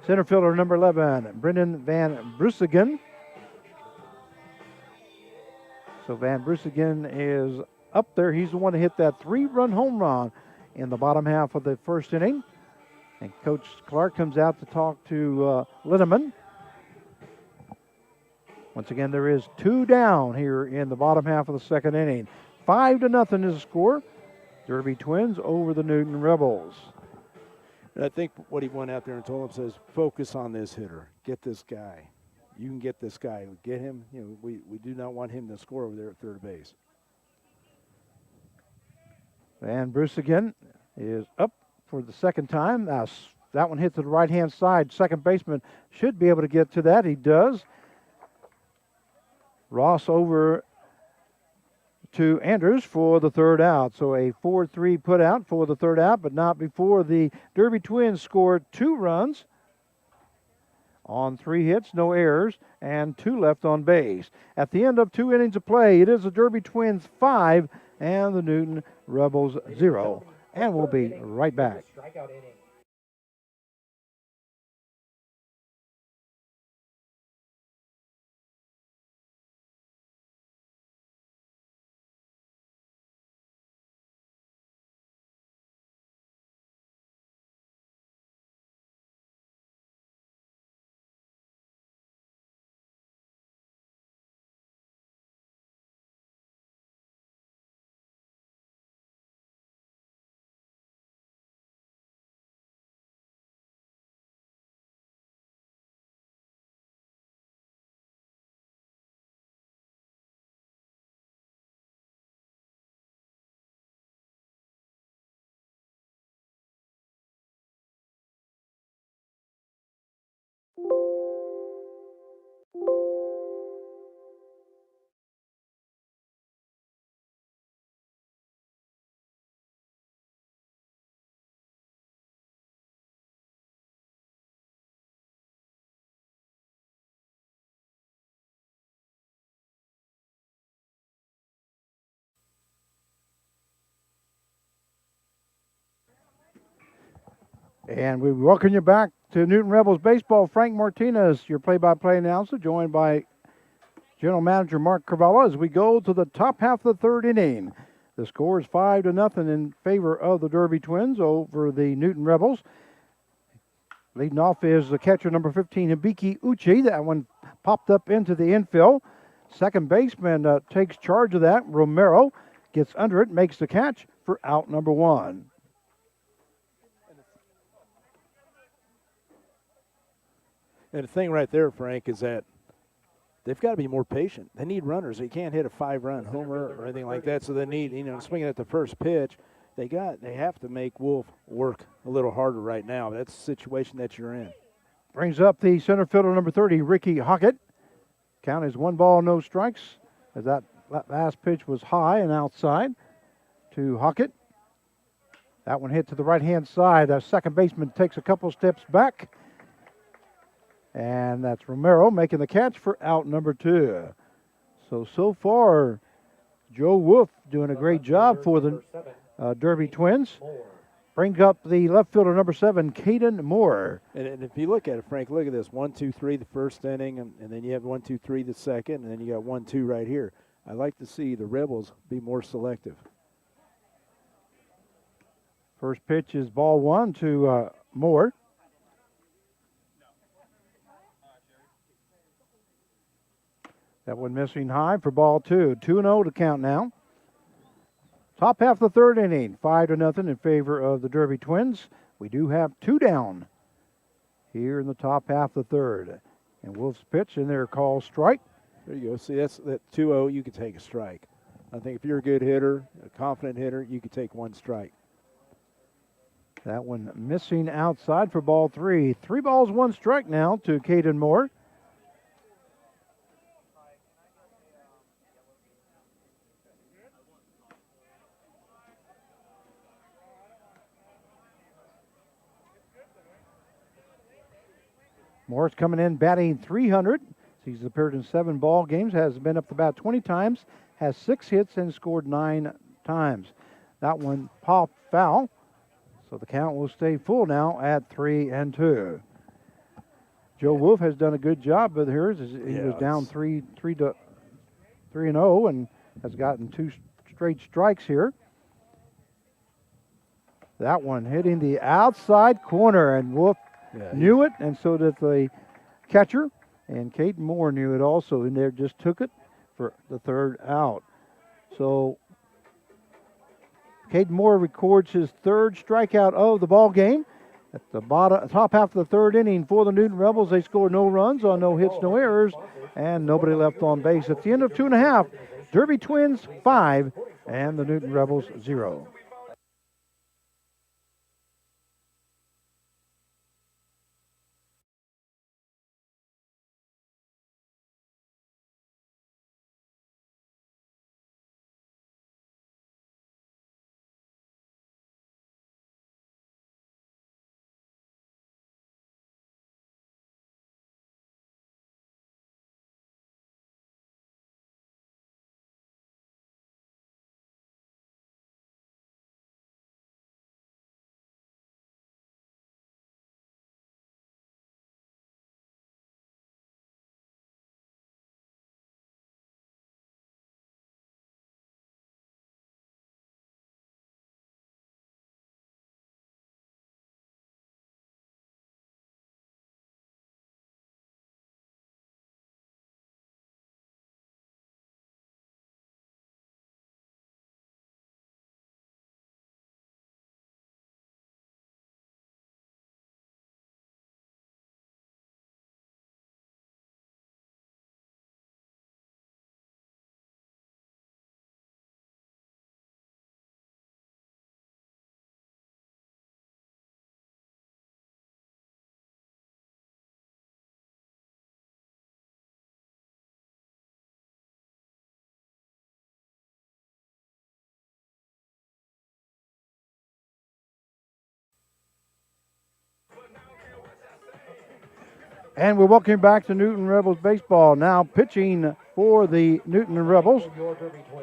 center fielder, number 11, Brendan Van Brussingen. So Van Brussingen is up there. He's the one to hit that 3-run home run in the bottom half of the first inning. And Coach Clark comes out to talk to Linneman. Once again, there is 2 down here in the bottom half of the second inning. 5-0 is the score. Derby Twins over the Newton Rebels. And I think what he went out there and told him says, focus on this hitter. Get this guy. You can get this guy. Get him. You know, we do not want him to score over there at third base. Van Brussingen is up for the second time. That one hit to the right-hand side. Second baseman should be able to get to that. He does. Ross over to Andrews for the third out. So a 4-3 put out for the third out, but not before the Derby Twins scored 2 runs on 3 hits, no errors, and 2 left on base. At the end of 2 innings of play, it is the Derby Twins 5 and the Newton Rebels 0. And we'll be right back. And we welcome you back to Newton Rebels Baseball. Frank Martinez, your play-by-play announcer, joined by General Manager Mark Carvalho as we go to the top half of the third inning. The score is 5-0 in favor of the Derby Twins over the Newton Rebels. Leading off is the catcher, number 15, Hibiki Uchi. That one popped up into the infield. Second baseman takes charge of that. Romero gets under it, makes the catch for out number 1. And the thing right there, Frank, is that they've got to be more patient. They need runners. They can't hit a 5-run homer or anything like that. So they need, swinging at the first pitch. They have to make Wolf work a little harder right now. That's the situation that you're in. Brings up the center fielder, number 30, Ricky Hockett. Count is 1 ball, no strikes, as that last pitch was high and outside to Hockett. That one hit to the right-hand side. The second baseman takes a couple steps back. And that's Romero making the catch for out number 2. So far, Joe Wolf doing a great job for the Derby Twins. Brings up the left fielder, number 7, Caden Moore. And if you look at it, Frank, look at this. 1-2-3 the first inning, and then you have 1-2-3 the second, and then you got 1-2 right here. I like to see the Rebels be more selective. First pitch is ball 1 to Moore. That one missing high for ball 2. 2-0 to count now. Top half of the third inning, 5-0 in favor of the Derby Twins. We do have 2 down here in the top half of the third. And Wolf's pitch in there called strike. There you go. See, that's that 2-0, you could take a strike. I think if you're a good hitter, a confident hitter, you could take 1 strike. That one missing outside for ball 3. 3 balls, 1 strike now to Caden Moore. Moore's coming in batting 300. He's appeared in 7 ball games, has been up to bat 20 times, has 6 hits and scored 9 times. That one popped foul, so the count will stay full now at 3-2. Joe Wolf has done a good job with hers. He was down 3-0 and has gotten 2 straight strikes here. That one hitting the outside corner, and Wolf knew it, and so did the catcher. And Caden Moore knew it also, and they just took it for the 3rd out. So Caden Moore records his 3rd strikeout of the ball game. At the top half of the 3rd inning for the Newton Rebels, they scored no runs on no hits, no errors, and nobody left on base. At the end of 2.5, Derby Twins 5 and the Newton Rebels 0. And we're welcoming back to Newton Rebels baseball. Now pitching for the Newton Rebels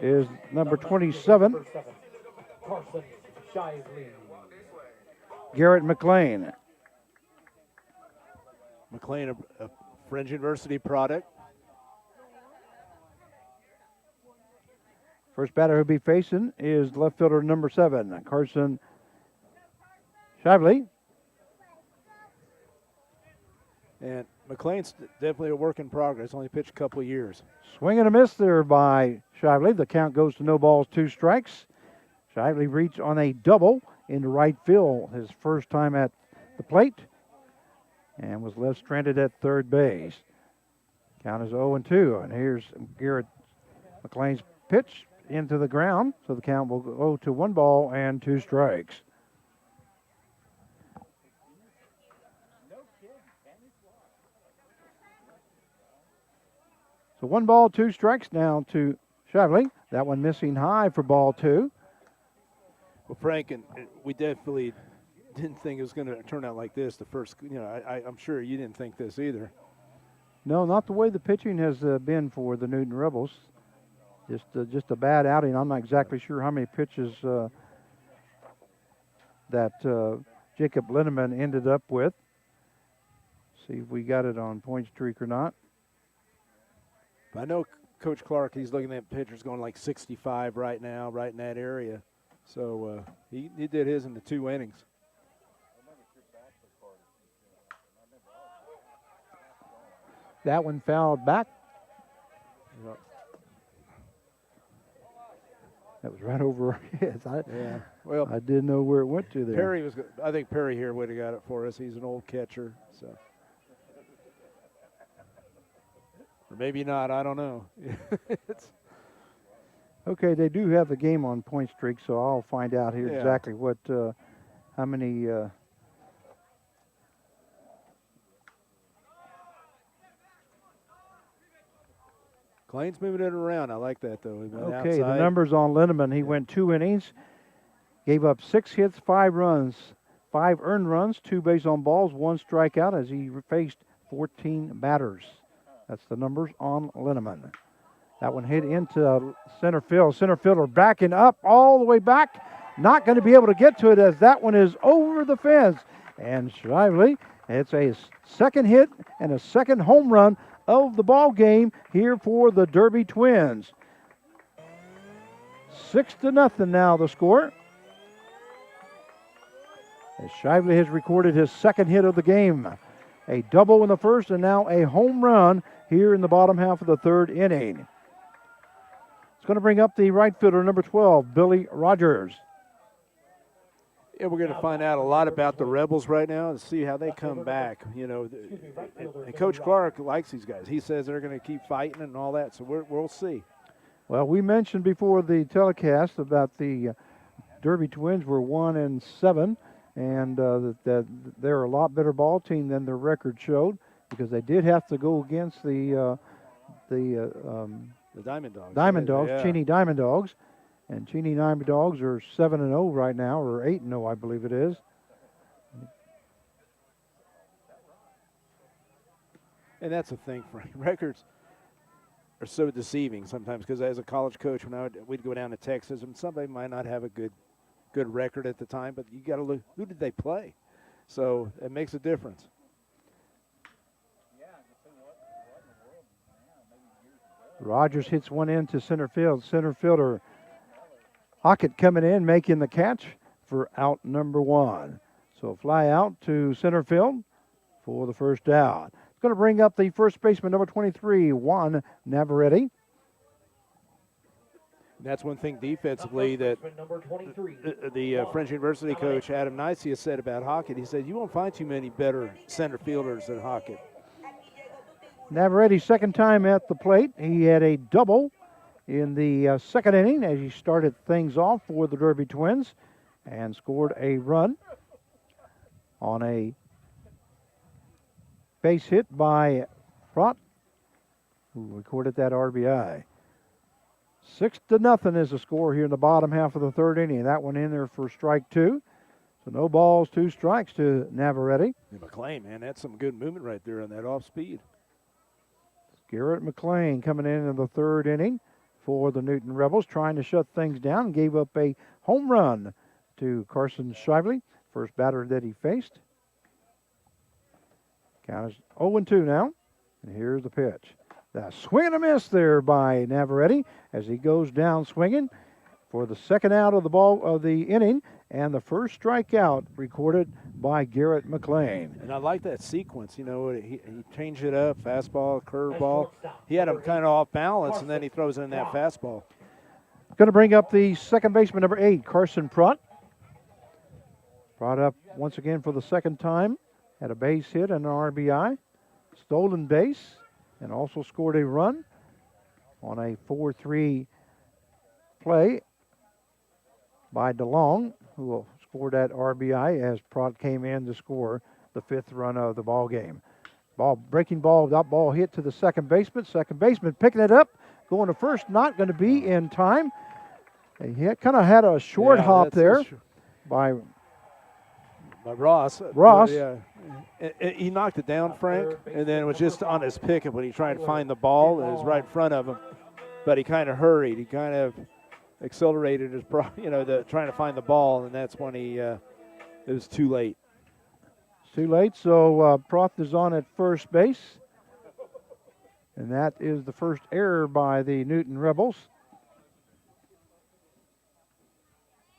is number 27, Carson Shively. Garrett McLean. McLean, a Fringe University product. First batter who'll be facing is left fielder number 7, Carson Shively. And McLean's definitely a work in progress. Only pitched a couple of years. Swing and a miss there by Shively. The count goes to no balls, 2 strikes. Shively reached on a double into right field his first time at the plate and was left stranded at third base. Count is 0-2. And here's Garrett McLean's pitch into the ground. So the count will go to 1 ball and 2 strikes. So 1 ball, 2 strikes now to Shively. That one missing high for ball 2. Well, Frank, and we definitely didn't think it was going to turn out like this. The first, I'm sure you didn't think this either. No, not the way the pitching has been for the Newton Rebels. Just a bad outing. I'm not exactly sure how many pitches that Jacob Linneman ended up with. See if we got it on point streak or not. I know Coach Clark, he's looking at pitchers going like 65 right now, right in that area. So he did his in the 2 innings. That one fouled back. Yep. That was right over our heads. Well, I didn't know where it went to there. I think Perry here would have got it for us. He's an old catcher, so. Or maybe not, I don't know. Okay, they do have the game on point streak, so I'll find out here exactly how how many. Clayton's moving it around. I like that, though. He went Okay, the outside. numbers on Lindeman. He went 2 innings, gave up 6 hits, 5 runs, 5 earned runs, 2 base on balls, 1 strikeout as he faced 14 batters. That's the numbers on Lindeman. That one hit into center field. Center fielder backing up all the way back. Not going to be able to get to it as that one is over the fence. And Shively, it's a second hit and a second home run of the ball game here for the Derby Twins. 6-0 now the score. As Shively has recorded his second hit of the game. A double in the first and now a home run here in the bottom half of the third inning. It's going to bring up the right fielder, number 12, Billy Rogers. Yeah, we're going to find out a lot about the Rebels right now and see how they come back. You know, and Coach Clark likes these guys. He says they're going to keep fighting and all that, so we'll see. Well, we mentioned before the telecast about the Derby Twins were 1-7, and that they're a lot better ball team than their record showed, because they did have to go against the Diamond Dogs. Diamond Dogs, Yeah. Cheney Diamond Dogs. And Cheney Diamond Dogs are 7-0 right now, or 8-0, I believe it is. And that's the thing, Frank. Records are so deceiving sometimes, because as a college coach, when we'd go down to Texas, and somebody might not have a good record at the time, but you got to look, who did they play? So it makes a difference. Rogers hits one into center field. Center fielder Hockett coming in, making the catch for out number 1. So fly out to center field for the first out. It's going to bring up the first baseman, number 23, Juan Navarrete. That's one thing defensively that the French University coach Adam Nicey has said about Hockett. He said, you won't find too many better center fielders than Hockett. Navarrete, second time at the plate. He had a double in the second inning as he started things off for the Derby Twins and scored a run on a base hit by Pratt, who recorded that RBI. 6-0 is the score here in the bottom half of the third inning. That one in there for strike 2. So no balls, 2 strikes to Navarrete. And McLean, man, that's some good movement right there on that off speed. Garrett McLean coming in the third inning for the Newton Rebels, trying to shut things down, and gave up a home run to Carson Shively, first batter that he faced. Count is 0-2 now, and here's the pitch. The swing and a miss there by Navarrete as he goes down swinging for the second out of the inning, and the first strikeout recorded by Garrett McLean. And I like that sequence. You know, he changed it up, fastball, curveball. He had him kind of off balance, and then he throws in that fastball. Going to bring up the second baseman, number 8, Carson Pratt. Brought up once again for the second time. Had a base hit and an RBI. Stolen base, and also scored a run on a 4-3 play by DeLong, who scored that RBI as Pratt came in to score the 5th run of the ball game. Breaking ball, that ball hit to the second baseman. Second baseman picking it up, going to first, not going to be in time. He kind of had a short hop there by Ross. Ross. Yeah. He knocked it down, Frank, and then it was just on his pick when he tried to find the ball. It was right in front of him, but he kind of hurried. He kind of accelerated his, trying to find the ball, and that's when it was too late. It's too late, so Proth is on at first base, and that is the first error by the Newton Rebels.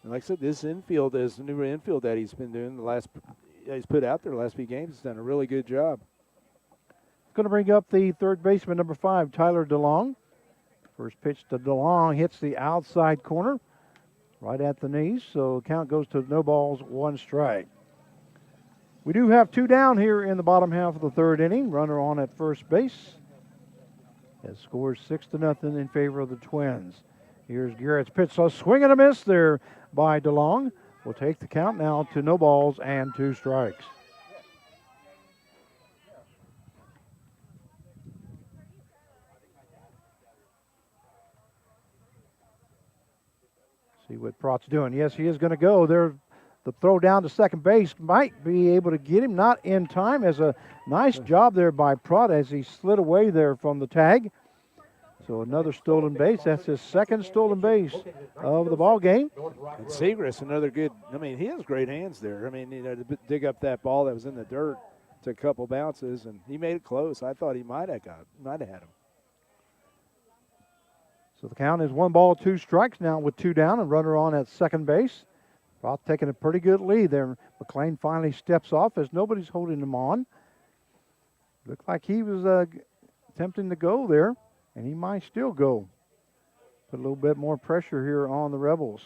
And like I said, this infield is the new infield that he's been doing he's put out there the last few games. He's done a really good job. Going to bring up the third baseman, number 5, Tyler DeLong. First pitch to DeLong hits the outside corner, right at the knees. So count goes to no balls, 1 strike. We do have 2 down here in the bottom half of the third inning. Runner on at first base. It scores 6-0 in favor of the Twins. Here's Garrett's pitch. So swing and a miss there by DeLong. will take the count now to no balls and 2 strikes. See what Pratt's doing. Yes, he is going to go there. The throw down to second base might be able to get him, not in time, as a nice job there by Pratt as he slid away there from the tag. So another stolen base. That's his second stolen base of the ball game. And Segris, another good, I mean, he has great hands there. I mean, to dig up that ball that was in the dirt, took a couple bounces, and he made it close. I thought he might have had him. So the count is 1 ball, 2 strikes now with 2 down and runner on at second base. Pratt taking a pretty good lead there. McLean finally steps off as nobody's holding him on. Looked like he was attempting to go there, and he might still go. Put a little bit more pressure here on the Rebels.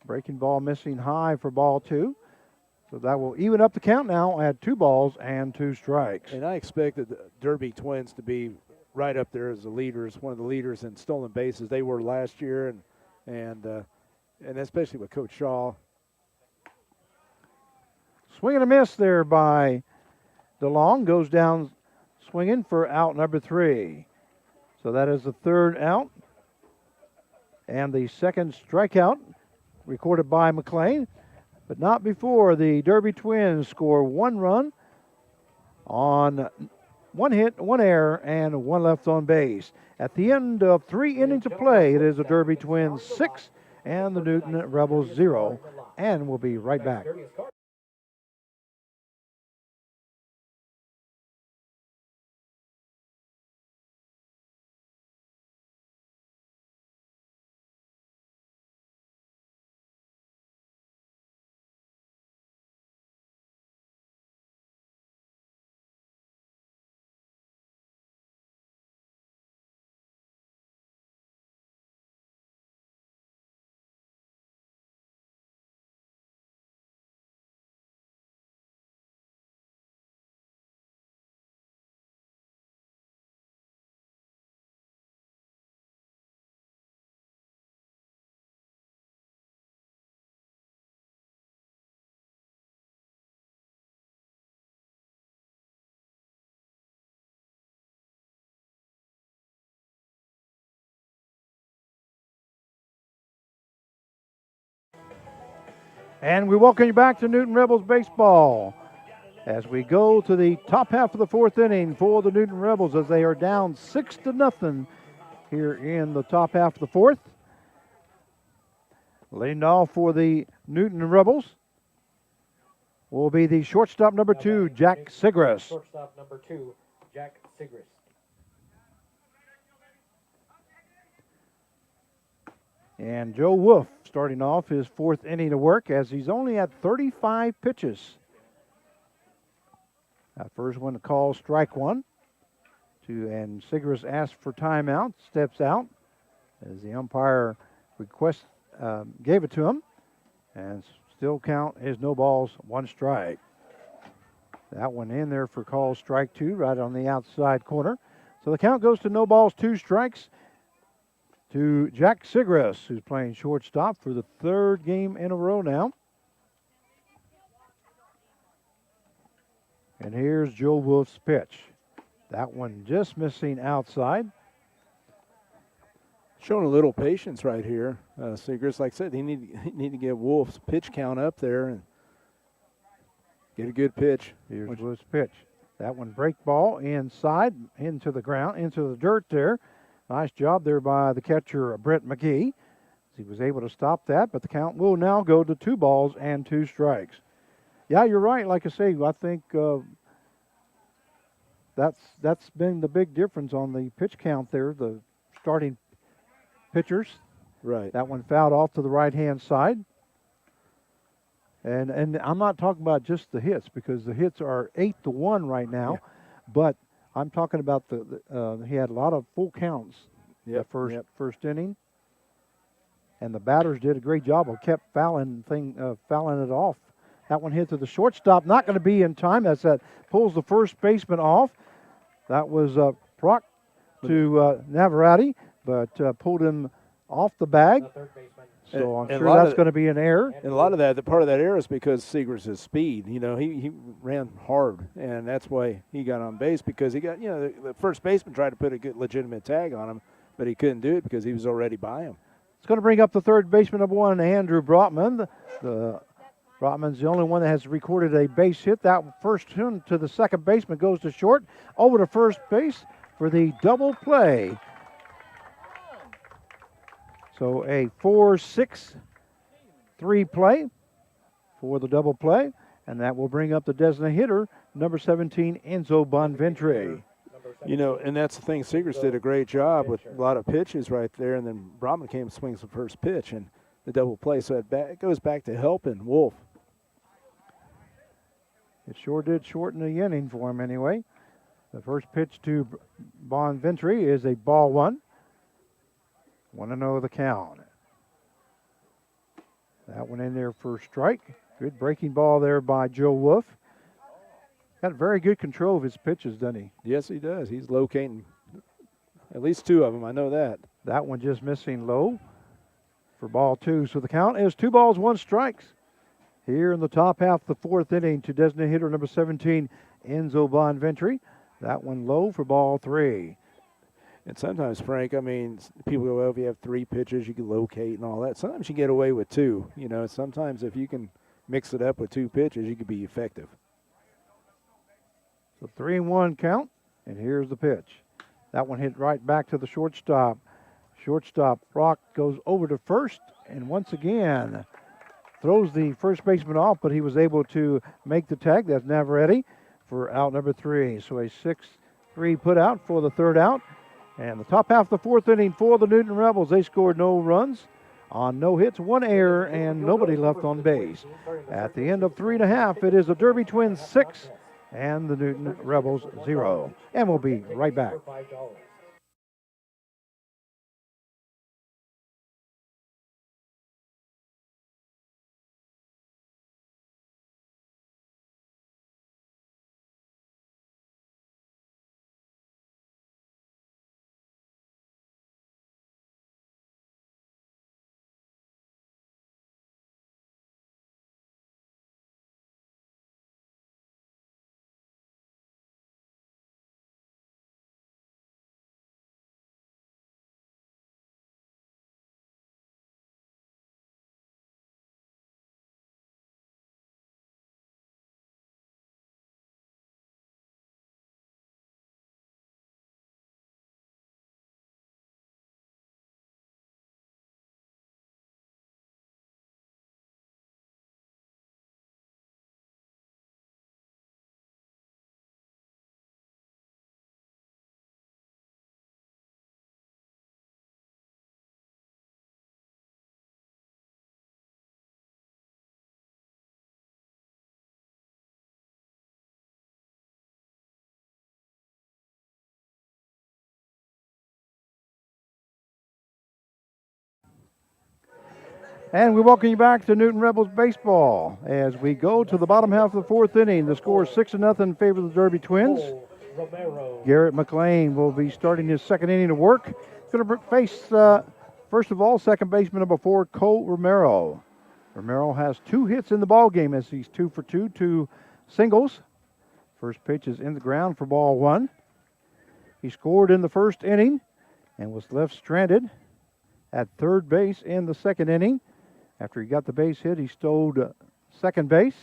Breaking ball missing high for ball 2. So that will even up the count now at 2 balls and 2 strikes. And I expected the Derby Twins to be right up there as the leaders, one of the leaders in stolen bases. They were last year, and especially with Coach Shaw. Swing and a miss there by DeLong. Goes down swinging for out number 3. So that is the 3rd out. And the 2nd strikeout recorded by McLean. But not before the Derby Twins score 1 run on 1 hit, 1 error, and 1 left on base. At the end of 3 innings of play, it is the Derby Twins 6 and the Newton Rebels 0. And we'll be right back. And we welcome you back to Newton Rebels baseball as we go to the top half of the 4th inning for the Newton Rebels as they are down 6-0 here in the top half of the 4th. Leading off for the Newton Rebels will be the shortstop number 2, Jack Segris. Shortstop number 2, Jack Segris. And Joe Wolf starting off his 4th inning of work as he's only at 35 pitches. That first one to call strike 1. And Segris asks for timeout, steps out as the umpire gave it to him. And still count is no balls, 1 strike. That one in there for call strike 2 right on the outside corner. So the count goes to no balls, 2 strikes. To Jack Segris, who's playing shortstop for the 3rd game in a row now. And here's Joe Wolf's pitch. That one just missing outside. Showing a little patience right here. Segris, like I said, he need to get Wolf's pitch count up there and get a good pitch. Here's Wolf's pitch. That one break ball inside, into the ground, into the dirt there. Nice job there by the catcher, Brett McGee. He was able to stop that, but the count will now go to 2 balls and 2 strikes. Yeah, you're right. Like I say, I think that's been the big difference on the pitch count there, the starting pitchers. Right. That one fouled off to the right-hand side. And I'm not talking about just the hits because the hits are 8-1 right now, but I'm talking about he had a lot of full counts the first inning, and the batters did a great job of kept fouling it off. That one hit to the shortstop, not going to be in time. That pulls the first baseman off. That was Proc to Navarrete, but pulled him off the bag. So I'm And a sure lot that's of- going to be an error. And a lot of that, the part of that error is because Segrist's speed. You know, he ran hard, and that's why he got on base, because he got, you know, the first baseman tried to put a good legitimate tag on him, but he couldn't do it because he was already by him. It's going to bring up the third baseman, number 1, Andrew Brotman. Brotman's the only one that has recorded a base hit. That first one to the second baseman goes to short, over to first base for the double play. So a 4-6-3 play for the double play, and that will bring up the designated hitter, number 17, Enzo Bonventre. You know, and that's the thing. Segrist did a great job with a lot of pitches right there, and then Brotman came and swings the first pitch and the double play. So it goes back to helping Wolf. It sure did shorten the inning for him anyway. The first pitch to Bonventre is a ball 1. 1-0 the count. That one in there for a strike. Good breaking ball there by Joe Wolf. Got very good control of his pitches, doesn't he? Yes, he does. He's locating at least 2 of them. I know that. That one just missing low for ball 2. So the count is 2 balls, 1 strikes. Here in the top half of the 4th inning to designated hitter number 17, Enzo Bonventre. That one low for ball 3. And sometimes, Frank, I mean, people go, well, if you have 3 pitches, you can locate and all that. Sometimes you get away with 2. You know, sometimes if you can mix it up with 2 pitches, you can be effective. So 3-1 count, and here's the pitch. That one hit right back to the shortstop. Shortstop Brock goes over to first, and once again throws the first baseman off, but he was able to make the tag. That's Navarrete for out number 3. So a 6-3 put out for the 3rd out. And the top half of the 4th inning for the Newton Rebels, they scored no runs on no hits, 1 error, and nobody left on base. At the end of 3.5, it is the Derby Twins 6 and the Newton Rebels 0. And we'll be right back. And we welcome you back to Newton Rebels baseball as we go to the bottom half of the 4th inning. The score is 6-0 in favor of the Derby Twins. Garrett McLean will be starting his 2nd inning of work. He's going to face, first of all, second baseman number 4, Cole Romero. Romero has 2 hits in the ball game as he's 2 for 2, 2 singles. First pitch is in the ground for ball 1. He scored in the 1st inning and was left stranded at 3rd base in the 2nd inning. After he got the base hit, he stowed second base.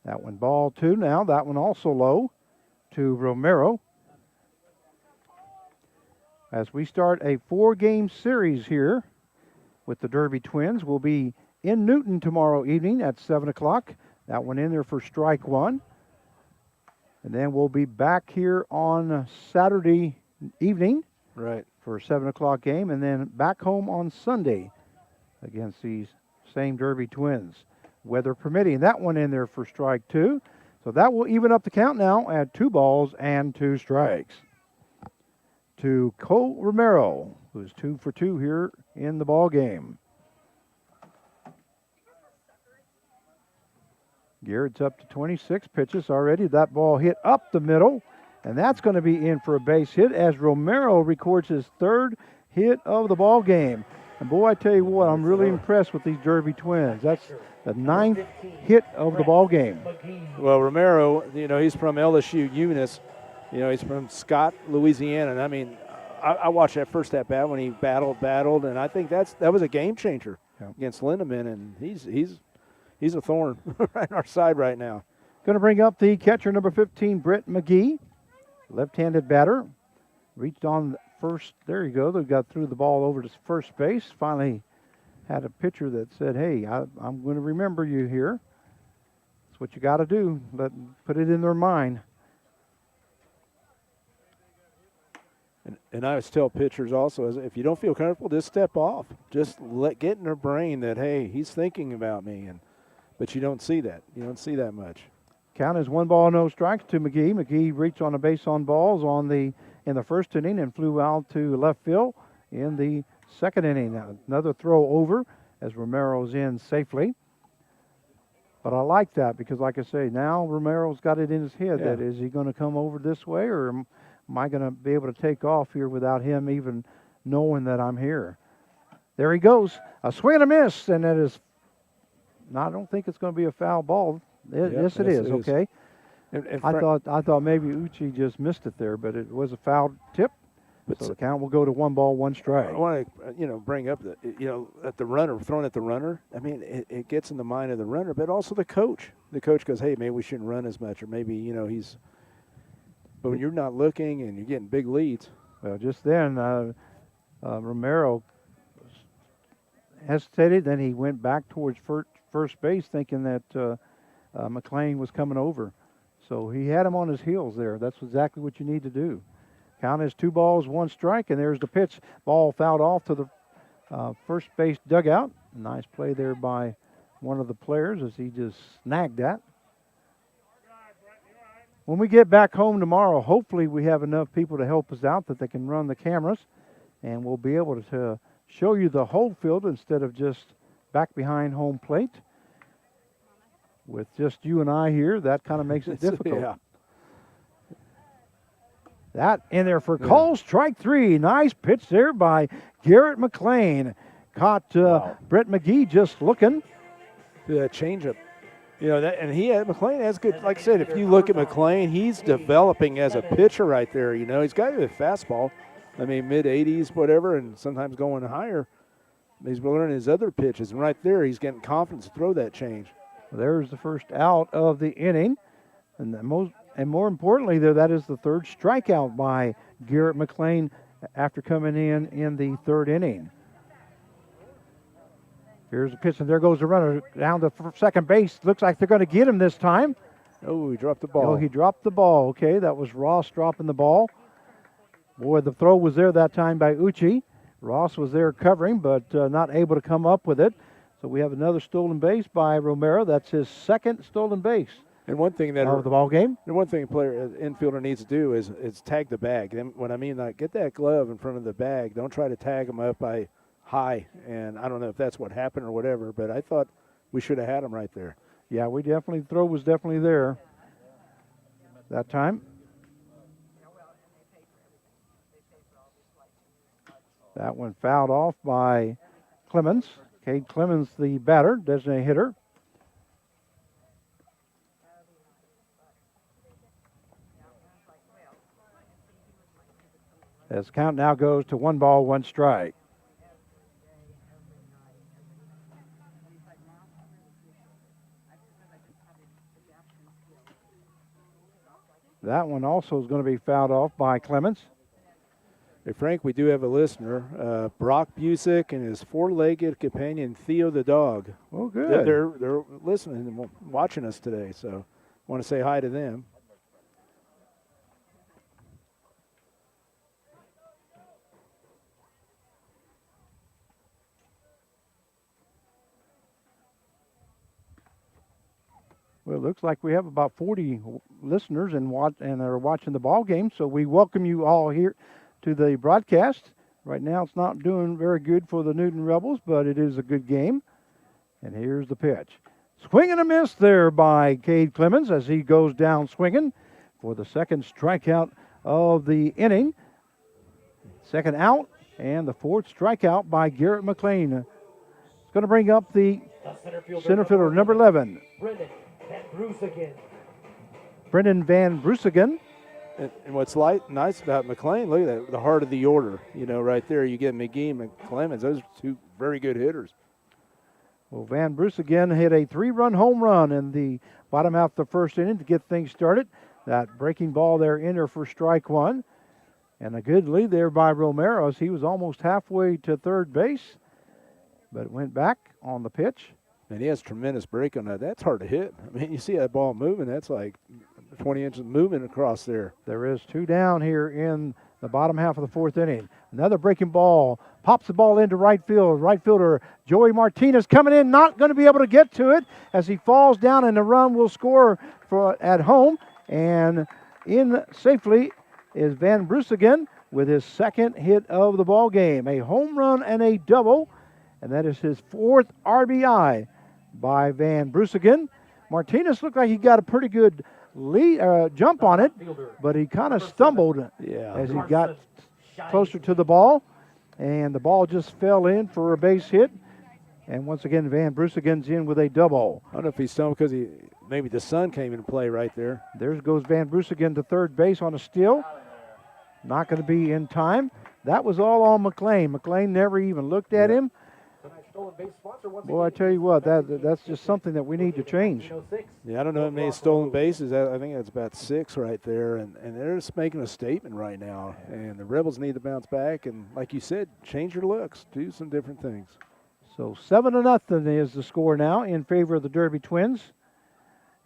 That one ball 2 now. That one also low to Romero. As we start a 4-game series here with the Derby Twins, we'll be in Newton tomorrow evening at 7 o'clock. That one in there for strike 1. And then we'll be back here on Saturday evening. Right. For a 7 o'clock game, and then back home on Sunday against these same Derby Twins, weather permitting. That one in there for strike 2. So that will even up the count now at 2 balls and 2 strikes. To Cole Romero, who's 2 for 2 here in the ball game. Garrett's up to 26 pitches already. That ball hit up the middle And that's going to be in for a base hit as Romero records his 3rd hit of the ball game. And boy, I tell you what, I'm really impressed with these Derby Twins. That's the 9th hit of the ball game. Well, Romero, he's from LSU Eunice. He's from Scott, Louisiana. And I mean, I watched that first at bat when he battled, and I think that was a game changer against Lindemann, and he's a thorn right on our side right now. Going to bring up the catcher, number 15, Brett McGee, left-handed batter. Reached on first. There you go. They got through the ball over to first base. Finally had a pitcher that said, hey, I'm going to remember you here. That's what you got to do. Put it in their mind. And I always tell pitchers also, if you don't feel comfortable, just step off. Just get in their brain that, hey, he's thinking about me. But you don't see that. You don't see that much. Count is 1 ball, no strikes to McGee. McGee reached on a base on balls in the first inning and flew out to left field in the second inning. Now, another throw over as Romero's in safely. But I like that because, like I say, now Romero's got it in his head that is he going to come over this way or am I going to be able to take off here without him even knowing that I'm here? There he goes. A swing and a miss, and that is I don't think it's going to be a foul ball. Yes, it is. Okay. And I thought maybe Uchi just missed it there, but it was a foul tip. So the count will go to 1 ball, 1 strike. I want to bring up at the runner, throwing at the runner. I mean, it gets in the mind of the runner, but also the coach. The coach goes, hey, maybe we shouldn't run as much, or maybe he's. But when you're not looking and you're getting big leads. Well, just then Romero hesitated, then he went back towards first base, thinking that McLean was coming over. So he had him on his heels there. That's exactly what you need to do. Count is 2 balls, 1 strike, and there's the pitch. Ball fouled off to the first base dugout. Nice play there by one of the players as he just snagged that. When we get back home tomorrow, hopefully we have enough people to help us out that they can run the cameras, and we'll be able to show you the whole field instead of just back behind home plate. With just you and I here, that kind of makes it difficult. Yeah. That in there for call, strike 3. Nice pitch there by Garrett McLean. Caught Brett McGee just looking. The changeup. McLean has good, like I said, if you look at McLean, he's developing as a pitcher right there. He's got a fastball. I mean, mid-80s, whatever, and sometimes going higher. He's learning his other pitches, and right there he's getting confidence to throw that change. There's the first out of the inning. And more importantly, that is the 3rd strikeout by Garrett McLean after coming in the 3rd inning. Here's the pitch, and there goes the runner down to second base. Looks like they're going to get him this time. Oh, he dropped the ball. Oh, he dropped the ball. Okay, that was Ross dropping the ball. Boy, the throw was there that time by Uchi. Ross was there covering, but not able to come up with it. So we have another stolen base by Romero. That's his 2nd stolen base. And one thing of the ball game. And one thing a player, infielder needs to do is tag the bag. And what I mean, get that glove in front of the bag. Don't try to tag him up by high. And I don't know if that's what happened or whatever, but I thought we should have had him right there. Yeah, the throw was definitely there that time. That one fouled off by Clemens. Cade Clemens, the batter, designated hitter. As the count now goes to 1 ball, 1 strike. That one also is going to be fouled off by Clemens. Hey, Frank, we do have a listener, Brock Busick and his 4-legged companion, Theo the dog. Oh, good. They're listening and watching us today, so I want to say hi to them. Well, it looks like we have about 40 listeners and are watching the ball game, so we welcome you all here to the broadcast. Right now it's not doing very good for the Newton Rebels, but it is a good game. And here's the pitch. Swing and a miss there by Cade Clemens as he goes down swinging. for the second strikeout of the inning. Second out, and the fourth strikeout by Garrett McLean. It's going to bring up the center fielder, number 11, Brendan Van Brusigen. Brendan Van Brusigen. And what's nice about McLean, look at that, the heart of the order. Right there, you get McGee and Clemens. Those are two very good hitters. Well, Van Brusigen hit a 3-run home run in the bottom half of the first inning to get things started. That breaking ball there in there for strike one. And a good lead there by Romero as he was almost halfway to third base, but it went back on the pitch. And he has tremendous break on that. That's hard to hit. I mean, you see that ball moving, that's like 20 inches movement across there. There is 2 down here in the bottom half of the fourth inning. Another breaking ball, pops the ball into right field. Right fielder Joey Martinez coming in, not going to be able to get to it as he falls down, and the run will score at home. And in safely is Van Brusigen with his second hit of the ball game. A home run and a double, and that is his 4th RBI by Van Brusigen. Martinez looked like he got a pretty good jump on it, but he kind of stumbled as he got closer to the ball, and the ball just fell in for a base hit. And once again, Van Brusigen's in with a double. I don't know if he stumbled because maybe the sun came into play right there. There goes Van Brusigen to third base on a steal. Not going to be in time. That was all on McLean. McLean never even looked at him. Boy, I tell you what, that's just something that we need to change. Yeah, I don't know how many stolen bases. I think that's about 6 right there, and they're just making a statement right now. And the Rebels need to bounce back, and like you said, change your looks, do some different things. So 7-0 is the score now in favor of the Derby Twins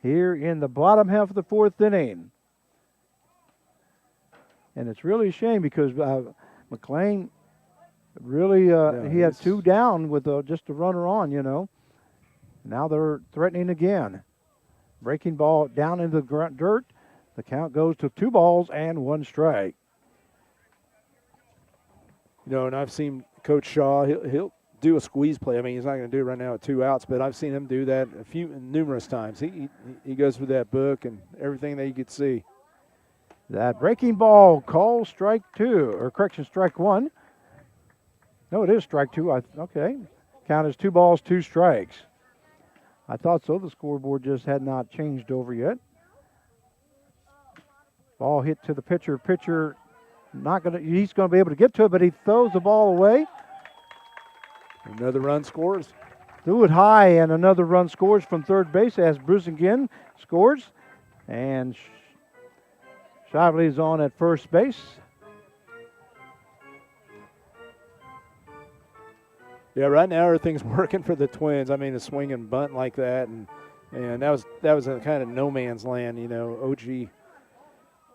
here in the bottom half of the fourth inning. And it's really a shame because McLean really, he had 2 down with just a runner on, Now they're threatening again. Breaking ball down into the dirt. The count goes to 2 balls and 1 strike. And I've seen Coach Shaw, he'll do a squeeze play. I mean, he's not going to do it right now with 2 outs, but I've seen him do that numerous times. He goes through that book and everything that you could see. That breaking ball called strike 1. No, it is strike 2. Okay. Count is 2 balls, 2 strikes. I thought so. The scoreboard just had not changed over yet. Ball hit to the pitcher. Pitcher he's going to be able to get to it, but he throws the ball away. Another run scores. Threw it high, and another run scores from third base as Brusigen scores. And Shively's on at first base. Yeah, right now everything's working for the Twins. I mean, a swing and bunt like that, and that was a kind of no man's land. OG.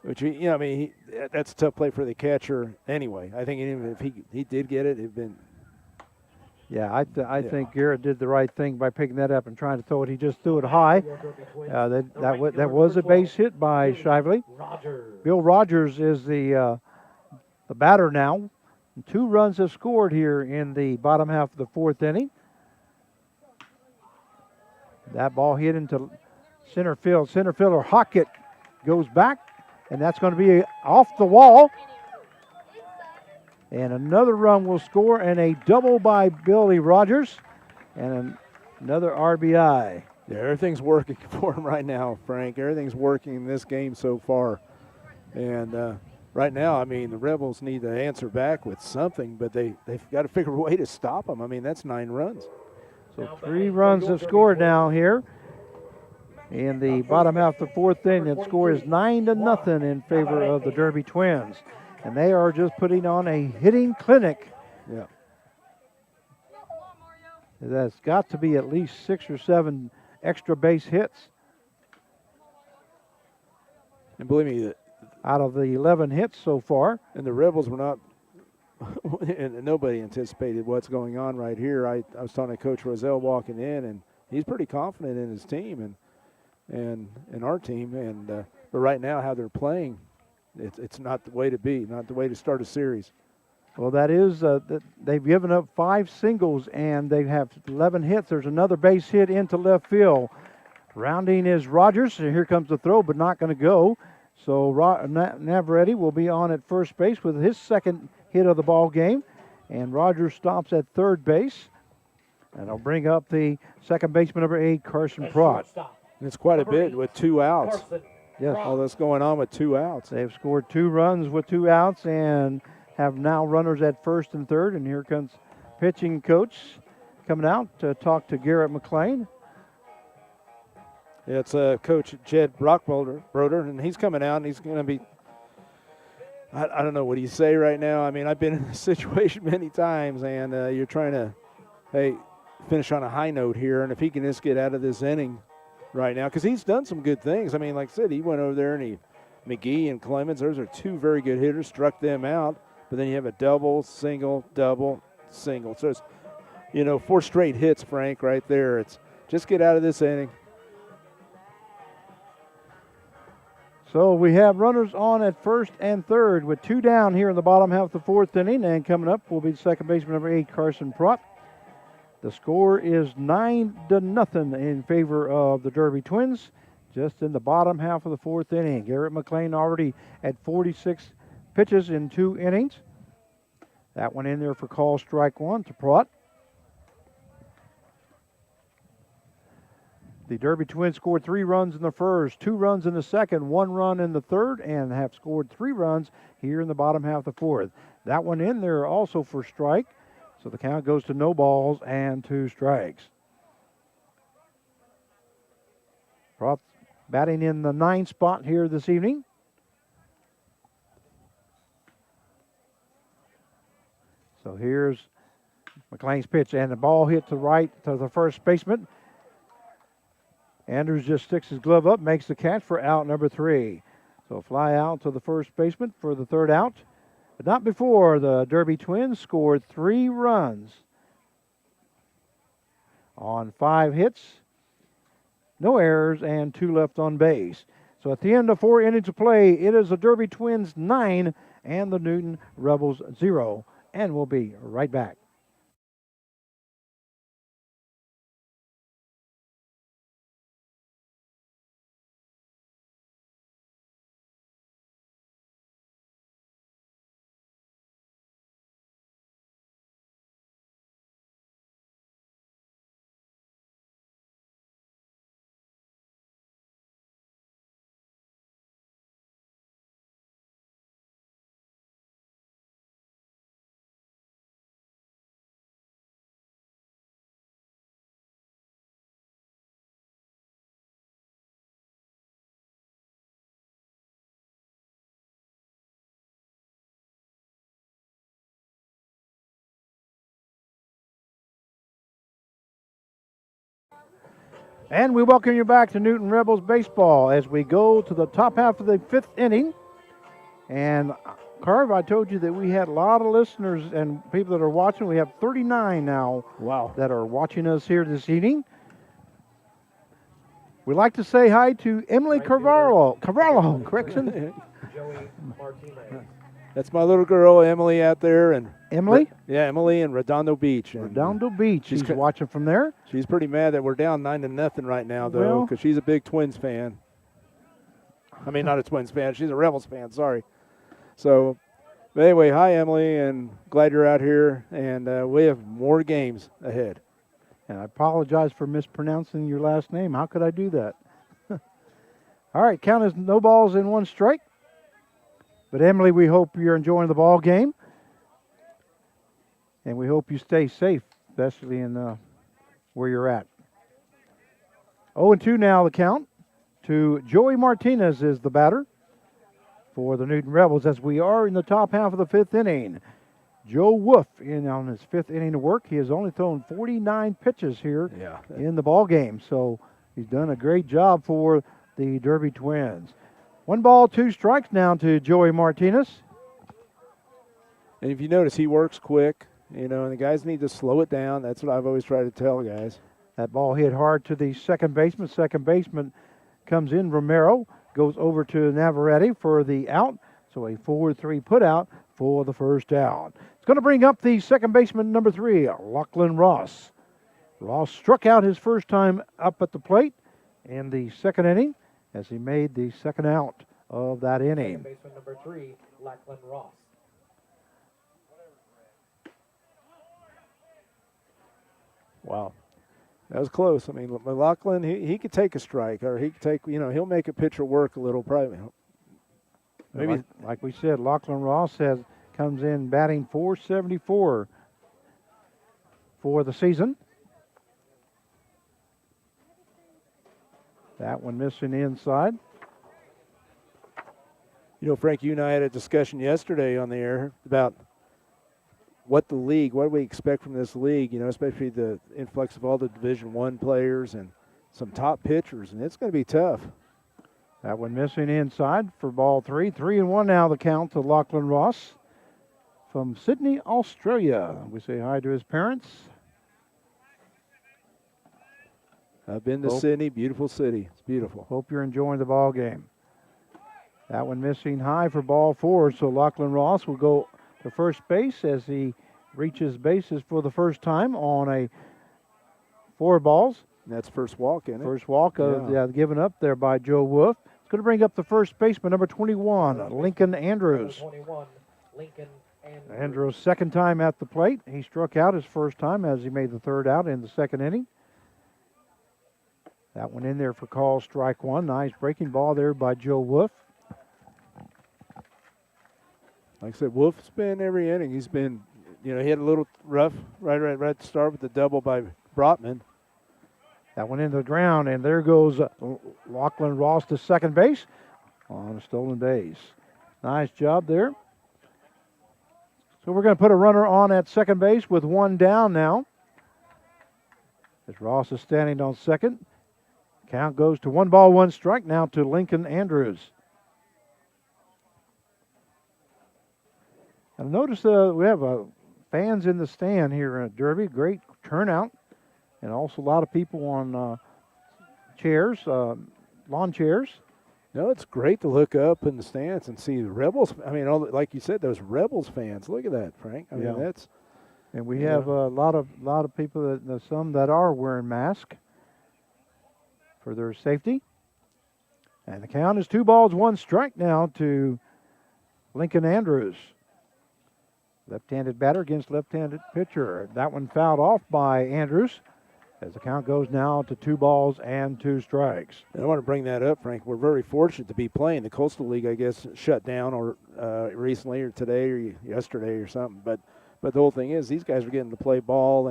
I mean, that's a tough play for the catcher anyway. I think even if he did get it, it'd been. Yeah, I think Garrett did the right thing by picking that up and trying to throw it. He just threw it high. That was a base hit by Shively. Bill Rogers is the batter now. 2 runs have scored here in the bottom half of the fourth inning. That ball hit into center field. Center fielder Hockett goes back, and that's going to be off the wall. And another run will score, and a double by Billy Rogers, and another RBI. Yeah, everything's working for him right now, Frank. Everything's working in this game so far. And right now, I mean, the Rebels need to answer back with something, but they've got to figure a way to stop them. I mean, that's 9 runs. So 3 runs have scored now here in the bottom half of the fourth inning. The score is 9-0 in favor of the Derby Twins. And they are just putting on a hitting clinic. Yeah. That's got to be at least 6 or 7 extra base hits. And believe me, out of the 11 hits so far. And the Rebels were not, and nobody anticipated what's going on right here. I was talking to Coach Roselle walking in, and he's pretty confident in his team and in our team. And but right now, how they're playing, it's not the way to be, not the way to start a series. Well, that is, they've given up 5 singles, and they have 11 hits. There's another base hit into left field. Rounding is Rogers, and here comes the throw, but not going to go. So Navarrete will be on at first base with his second hit of the ball game, and Rogers stops at third base. And I'll bring up the second baseman, number 8, Carson Prott. Shortstop, And it's quite a number bit 8, with 2 outs. Carson Yes. Prott. All that's going on with 2 outs. They've scored 2 runs with 2 outs and have now runners at first and third. And here comes pitching coach coming out to talk to Garrett McLean. It's Coach Jed Broder, and he's coming out, and he's going to be, I don't know what you say right now. I mean, I've been in this situation many times, and you're trying to, finish on a high note here. And if he can just get out of this inning right now, because he's done some good things. I mean, like I said, he went over there and McGee and Clemens, those are 2 very good hitters, struck them out. But then you have a double, single, double, single. So it's, 4 straight hits, Frank, right there. It's just get out of this inning. So we have runners on at first and third with 2 down here in the bottom half of the 4th inning. And coming up will be second baseman, number 8, Carson Prott. The score is 9-0 in favor of the Derby Twins, just in the bottom half of the 4th inning. Garrett McLean already at 46 pitches in 2 innings. That one in there for call strike 1 to Prott. The Derby Twins scored 3 runs in the first, 2 runs in the second, 1 run in the third, and have scored 3 runs here in the bottom half of the 4th. That one in there also for strike. So the count goes to no balls and 2 strikes. Prott batting in the 9th spot here this evening. So here's McLean's pitch, and the ball hit to right to the first baseman. Andrews just sticks his glove up, makes the catch for out number 3. So fly out to the first baseman for the 3rd out. But not before the Derby Twins scored 3 runs on 5 hits, no errors, and 2 left on base. So at the end of 4 innings of play, it is the Derby Twins 9 and the Newton Rebels 0. And we'll be right back. And we welcome you back to Newton Rebels Baseball as we go to the top half of the 5th inning. And Carv, I told you that we had a lot of listeners and people that are watching. We have 39 now. Wow. That are watching us here this evening. We'd like to say hi to Emily Carvalho, correction. Joey Martinez. That's my little girl, Emily, out there. And Emily? Yeah, Emily in Redondo Beach. And Redondo Beach. She's watching from there. She's pretty mad that we're down 9-0 right now, though, because she's a big Twins fan. I mean, not a Twins fan. She's a Rebels fan, sorry. So, but anyway, hi, Emily, and glad you're out here. And we have more games ahead. And I apologize for mispronouncing your last name. How could I do that? All right, count is no balls and 1 strike. But Emily, we hope you're enjoying the ball game. And we hope you stay safe, especially in where you're at. 0-2 now the count to Joey Martinez is the batter for the Newton Rebels as we are in the top half of the 5th inning. Joe Wolf in on his 5th inning of work. He has only thrown 49 pitches here in the ball game. So he's done a great job for the Derby Twins. 1 ball, 2 strikes now to Joey Martinez. And if you notice, he works quick, and the guys need to slow it down. That's what I've always tried to tell guys. That ball hit hard to the second baseman. Second baseman comes in. Romero goes over to Navarrete for the out. So a 4-3 put out for the first out. It's going to bring up the second baseman, number 3, Lachlan Ross. Ross struck out his first time up at the plate in the 2nd inning as he made the 2nd out of that inning. Second baseman number 3, Lachlan Ross. Wow. That was close. I mean, McLaughlin, he could take a strike, or he could take, he'll make a pitcher work a little, probably. Maybe. Like we said, Lachlan Ross comes in batting .474 for the season. That one missing inside. Frank, you and I had a discussion yesterday on the air about what do we expect from this league, especially the influx of all the Division I players and some top pitchers, and it's going to be tough. That one missing inside for ball 3. 3-1 now the count to Lachlan Ross from Sydney, Australia. We say hi to his parents. I've been to Sydney, beautiful city. It's beautiful. Hope you're enjoying the ball game. That one missing high for ball 4, so Lachlan Ross will go to first base as he reaches bases for the first time on a 4 balls. And that's first walk, isn't it? First walk given up there by Joe Wolf. It's going to bring up the first baseman, number 21, Lincoln Andrews. 21, Lincoln Andrews. Andrews' second time at the plate. He struck out his first time as he made the third out in the second inning. That one in there for call, strike 1. Nice breaking ball there by Joe Wolf. Like I said, Wolf's been every inning. He's been, he had a little rough right at the start with the double by Brotman. That one into the ground, and there goes Lachlan Ross to second base on a stolen base. Nice job there. So we're going to put a runner on at second base with 1 down now. As Ross is standing on second. Count goes to 1 ball, 1 strike now to Lincoln Andrews. And notice we have fans in the stand here at Derby. Great turnout. And also a lot of people on chairs, lawn chairs. It's great to look up in the stands and see the Rebels. I mean, like you said, those Rebels fans. Look at that, Frank. I mean, that's. And we have a lot of people some that are wearing masks for their safety. And the count is 2 balls, 1 strike now to Lincoln Andrews. Left-handed batter against left-handed pitcher. That one fouled off by Andrews as the count goes now to 2 balls and 2 strikes. And I want to bring that up, Frank. We're very fortunate to be playing. The Coastal League, I guess, shut down or recently or today or yesterday or something. But the whole thing is these guys are getting to play ball,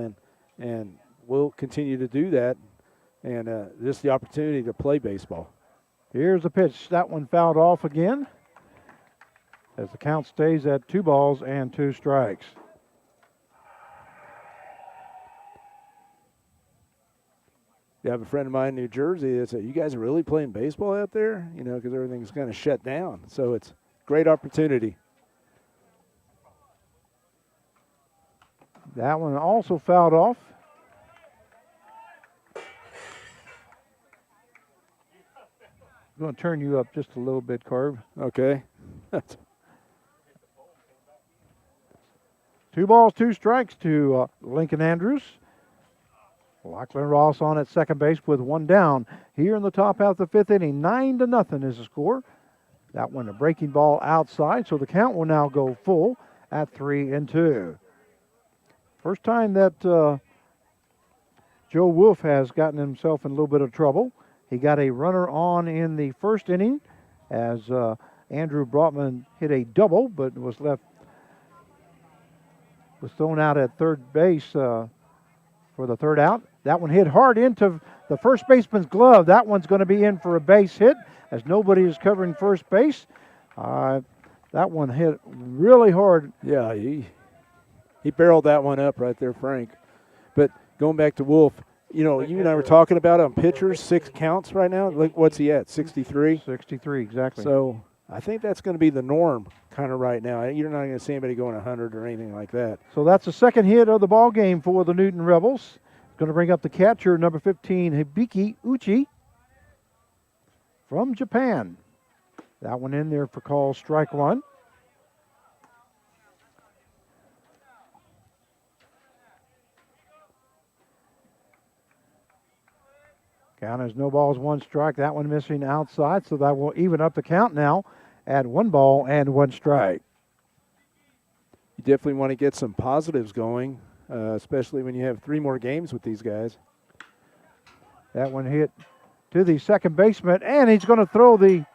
and we'll continue to do that. And this is the opportunity to play baseball. Here's the pitch. That one fouled off again as the count stays at 2 balls and 2 strikes. I have a friend of mine in New Jersey that said, you guys are really playing baseball out there? Because everything's kind of shut down. So it's a great opportunity. That one also fouled off. I'm going to turn you up just a little bit, Carv. Okay. 2 balls, 2 strikes to Lincoln Andrews. Lachlan Ross on at second base with 1 down. Here in the top half of the 5th inning, 9-0 is the score. That one a breaking ball outside, so the count will now go full at 3-2. First time that Joe Wolf has gotten himself in a little bit of trouble. He got a runner on in the first inning as Andrew Brotman hit a double, but was thrown out at third base for the third out. That one hit hard into the first baseman's glove. That one's going to be in for a base hit as nobody is covering first base. That one hit really hard. Yeah, he barreled that one up right there, Frank. But going back to Wolf, you and I were talking about on pitchers, 6 counts right now. Look, what's he at, 63? 63, exactly. So I think that's going to be the norm kind of right now. You're not going to see anybody going 100 or anything like that. So that's the second hit of the ball game for the Newton Rebels. Going to bring up the catcher, number 15, Hibiki Uchi from Japan. That one in there for call, strike 1. Count is no balls, 1 strike. That one missing outside, so that will even up the count now at 1 ball and 1 strike. You definitely want to get some positives going, especially when you have 3 more games with these guys. That one hit to the second baseman, and he's going to throw the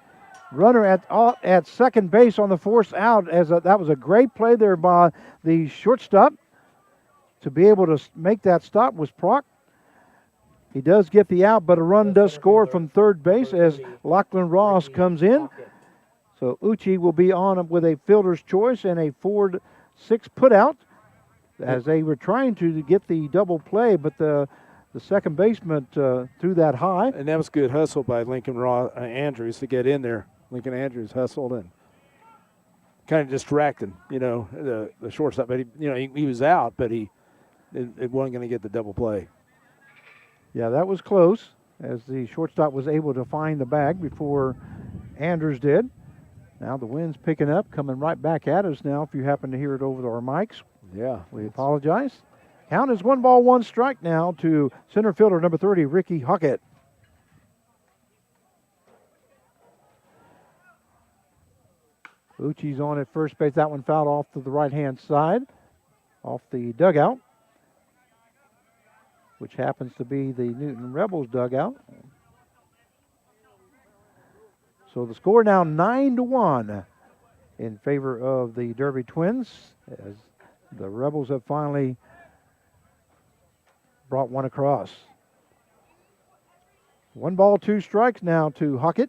runner at second base on the force out. That was a great play there by the shortstop to be able to make that stop was Prock. He does get the out, but a run does score from third base as Lachlan Ross comes in. So Uchi will be on with a fielder's choice and a 4-6 putout as they were trying to get the double play, but the second baseman threw that high. And that was good hustle by Lincoln Andrews to get in there. Lincoln Andrews hustled and kind of distracting, the shortstop. But he was out, but it wasn't going to get the double play. Yeah, that was close as the shortstop was able to find the bag before Andrews did. Now the wind's picking up, coming right back at us now if you happen to hear it over our mics. Yeah. We apologize. Count is 1 ball, 1 strike now to center fielder number 30, Ricky Hockett. Uchi's on at first base. That one fouled off to the right-hand side, off the dugout, which happens to be the Newton Rebels dugout. So the score now 9-1 in favor of the Derby Twins as the Rebels have finally brought one across. 1 ball, 2 strikes now to Hockett.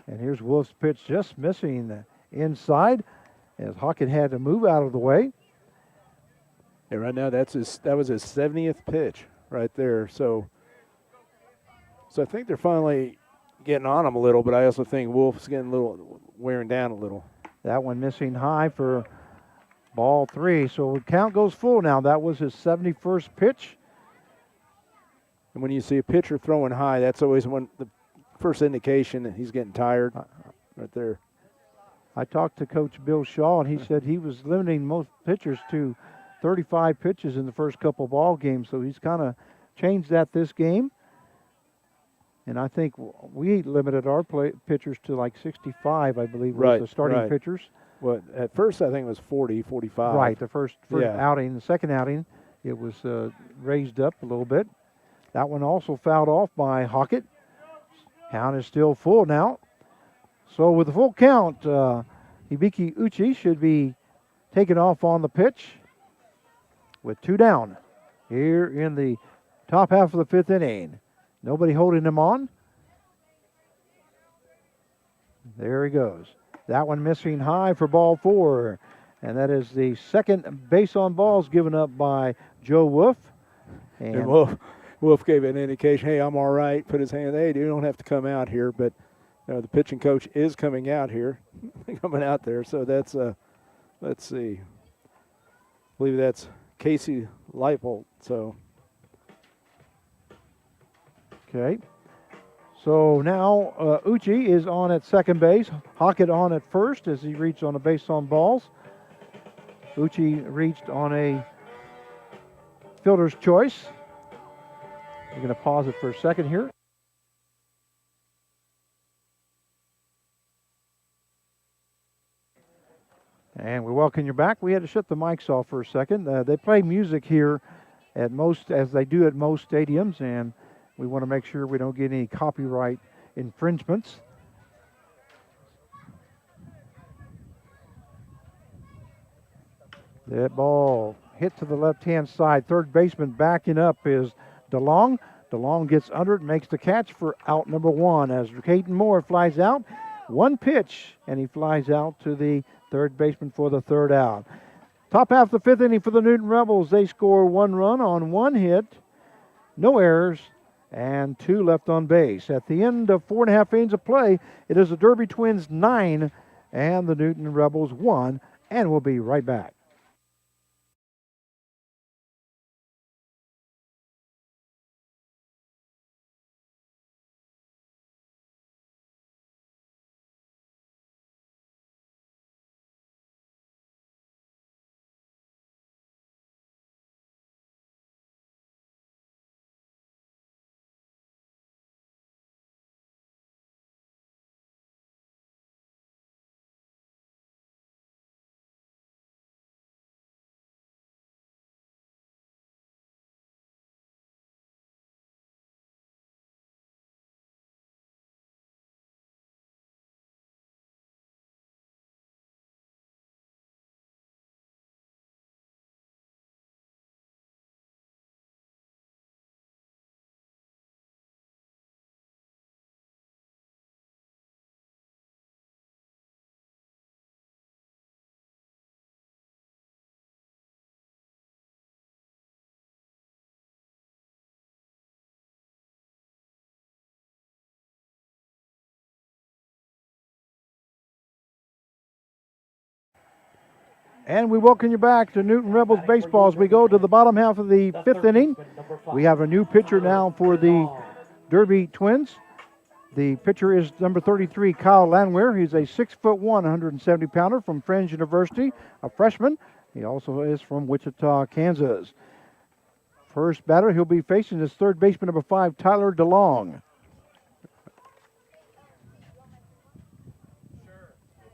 And here's Wolf's pitch just missing inside as Hockett had to move out of the way. Yeah, right now that was his 70th pitch right there. So I think they're finally getting on him a little, but I also think Wolf's getting a little wearing down a little. That one missing high for ball 3. So the count goes full now. That was his 71st pitch. And when you see a pitcher throwing high, that's always the first indication that he's getting tired right there. I talked to Coach Bill Shaw, and he said he was limiting most pitchers to 35 pitches in the first couple ball games, so he's kind of changed that this game. And I think we limited our pitchers to like 65, I believe, was the starting pitchers. Well, at first I think it was 40, 45. Right, the first outing. The second outing, it was raised up a little bit. That one also fouled off by Hockett. Count is still full now. So with the full count, Hibiki Uchi should be taken off on the pitch with 2 down here in the top half of the 5th inning. Nobody holding him on. There he goes. That one missing high for ball 4. And that is the second base on balls given up by Joe Wolf. And Wolf gave an indication, hey, I'm all right. Put his hand, hey, you don't have to come out here. But the pitching coach is coming out here, coming out there. So that's, let's see, I believe that's Casey Leipold. So. Okay. So now Uchi is on at second base. Hockett on at first as he reached on a base on balls. Uchi reached on a fielder's choice. We're going to pause it for a second here. And we welcome you back. We had to shut the mics off for a second. They play music here at most, as they do at most stadiums, and we want to make sure we don't get any copyright infringements. That ball hit to the left-hand side. Third baseman backing up is DeLong. DeLong gets under it, makes the catch for out number 1 as Caden Moore flies out. 1 pitch, and he flies out to the third baseman for the 3rd out. Top half of the 5th inning for the Newton Rebels. They score 1 run on 1 hit, no errors, and 2 left on base. At the end of 4.5 innings of play, it is the Derby Twins 9 and the Newton Rebels 1, and we'll be right back. And we welcome you back to Newton Rebels baseball as we go to the bottom half of the fifth inning. We have a new pitcher now for the Derby Twins. The pitcher is number 33, Kyle Landwehr. He's a 6'1", 170-pounder from Friends University, a freshman. He also is from Wichita, Kansas. First batter, he'll be facing his third baseman, number 5, Tyler DeLong.